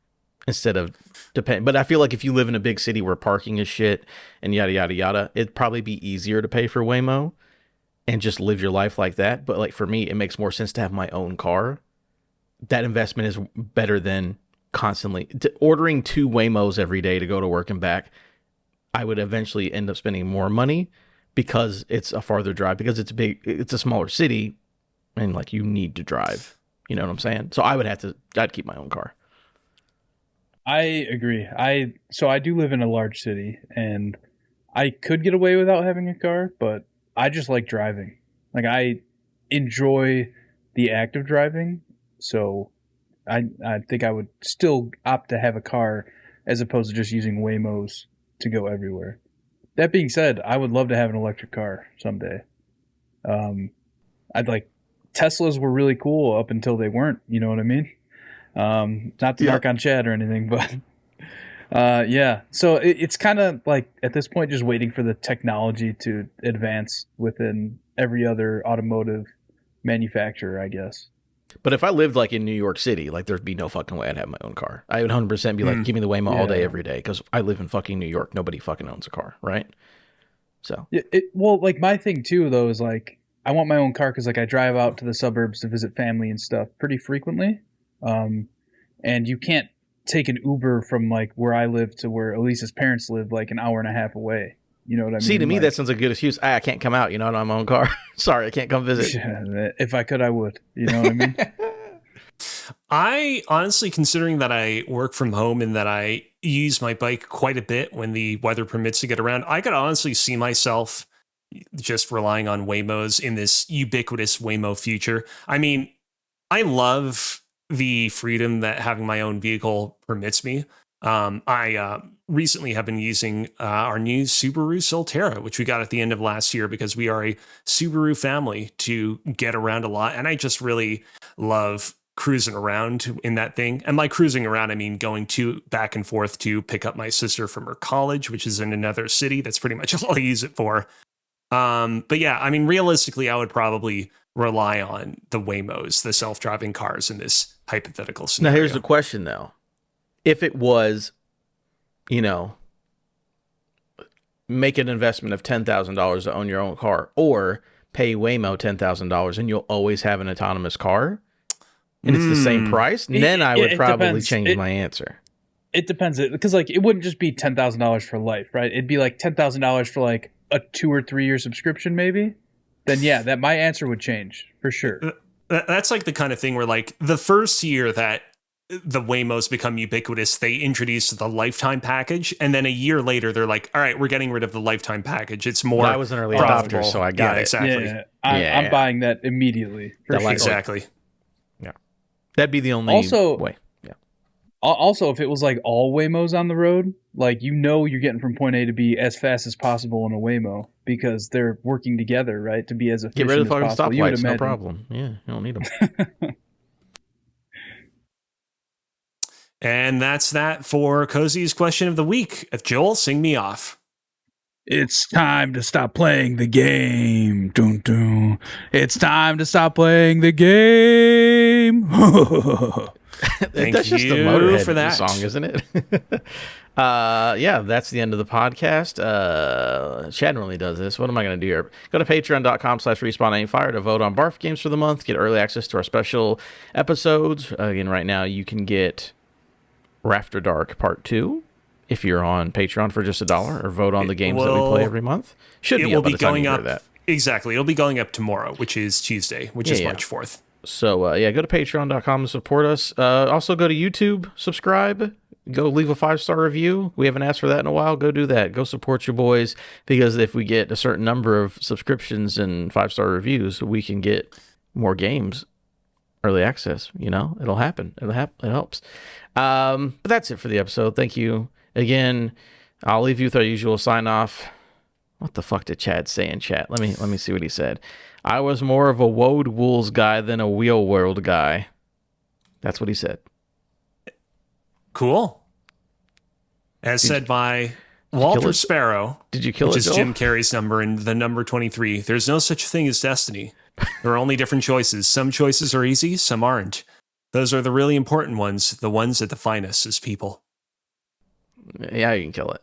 instead of But I feel like if you live in a big city where parking is shit and yada, yada, yada, it'd probably be easier to pay for Waymo and just live your life like that. But like for me, it makes more sense to have my own car. That investment is better than constantly ordering 2 Waymos every day to go to work and back. I would eventually end up spending more money because it's a farther drive, because it's a smaller city and like you need to drive. You know what I'm saying? So I'd keep my own car. I agree. So I do live in a large city, and I could get away without having a car, but I just like driving. Like I enjoy the act of driving, so I think I would still opt to have a car as opposed to just using Waymos to go everywhere. That being said, I would love to have an electric car someday. Teslas were really cool up until they weren't, you know what I mean? Not to mark on Chad or anything, but yeah. So it's kind of like at this point just waiting for the technology to advance within every other automotive manufacturer, I guess. But if I lived like in New York City, like there'd be no fucking way I'd have my own car. I would 100% be like, give me the Waymo all day, every day, because I live in fucking New York. Nobody fucking owns a car, right? So well, like my thing too, though, is like I want my own car because like I drive out to the suburbs to visit family and stuff pretty frequently. And you can't take an Uber from like where I live to where Elisa's parents live, like an hour and a half away. You know what I mean? See, to me, that sounds like a good excuse. I can't come out, you know, on my own car. Sorry, I can't come visit. Yeah, if I could, I would. You know what I mean? I honestly, considering that I work from home and that I use my bike quite a bit when the weather permits to get around, I could honestly see myself just relying on Waymos in this ubiquitous Waymo future. I mean, I love the freedom that having my own vehicle permits me. I recently have been using our new Subaru Solterra, which we got at the end of last year because we are a Subaru family to get around a lot. And I just really love cruising around in that thing. And by cruising around, I mean going back and forth to pick up my sister from her college, which is in another city. That's pretty much all I use it for. But yeah, I mean, realistically, I would probably rely on the Waymos, the self-driving cars in this hypothetical scenario. Now, here's the question, though. If it was, make an investment of $10,000 to own your own car, or pay Waymo $10,000 and you'll always have an autonomous car, and it's the same price, then I would probably change my answer. It depends, because it wouldn't just be $10,000 for life, right? It'd be like $10,000 for like a 2 or 3 year subscription, maybe. Then yeah, that my answer would change for sure. That's like the kind of thing where like the first year that the Waymos become ubiquitous, they introduce the lifetime package, and then a year later they're like, all right, we're getting rid of the lifetime package. It's more I was an early adopter, so I got it. Exactly. Yeah, I'm buying that immediately. For sure. Exactly. Yeah. That'd be the only way. Yeah. Also, if it was like all Waymos on the road, like you're getting from point A to B as fast as possible in a Waymo because they're working together, right? To be as efficient as possible. Get rid of the fucking stoplights, no problem. Yeah, you don't need them. And that's that for Cozy's question of the week. Joel, sing me off. It's time to stop playing the game. Dun, dun. It's time to stop playing the game. That's just the Motorhead for that song, isn't it? Yeah, that's the end of the podcast. Chad normally does this. What am I going to do here? Go to patreon.com/respawn-aimfire to vote on Barf games for the month. Get early access to our special episodes. Again, right now you can get Rafter Dark Part 2 if you're on Patreon for just $1, or vote on the games that we play every month. Should be up by the time you hear that. Exactly. It'll be going up tomorrow, which is Tuesday, which is March 4th. So, go to patreon.com to support us. Also, go to YouTube, subscribe, go leave a 5-star review. We haven't asked for that in a while. Go do that. Go support your boys, because if we get a certain number of subscriptions and 5-star reviews, we can get more games, early access. It'll happen. It helps. But that's it for the episode. Thank you again. I'll leave you with our usual sign off. What the fuck did Chad say in chat? Let me see what he said. I was more of a Woad Wools guy than a Wheel World guy. That's what he said. Cool. As said by Walter Sparrow. Did you kill it, which is Jim Carrey's number and the number 23. There's no such thing as destiny. There are only different choices. Some choices are easy, some aren't. Those are the really important ones, the ones that define us as people. Yeah, you can kill it.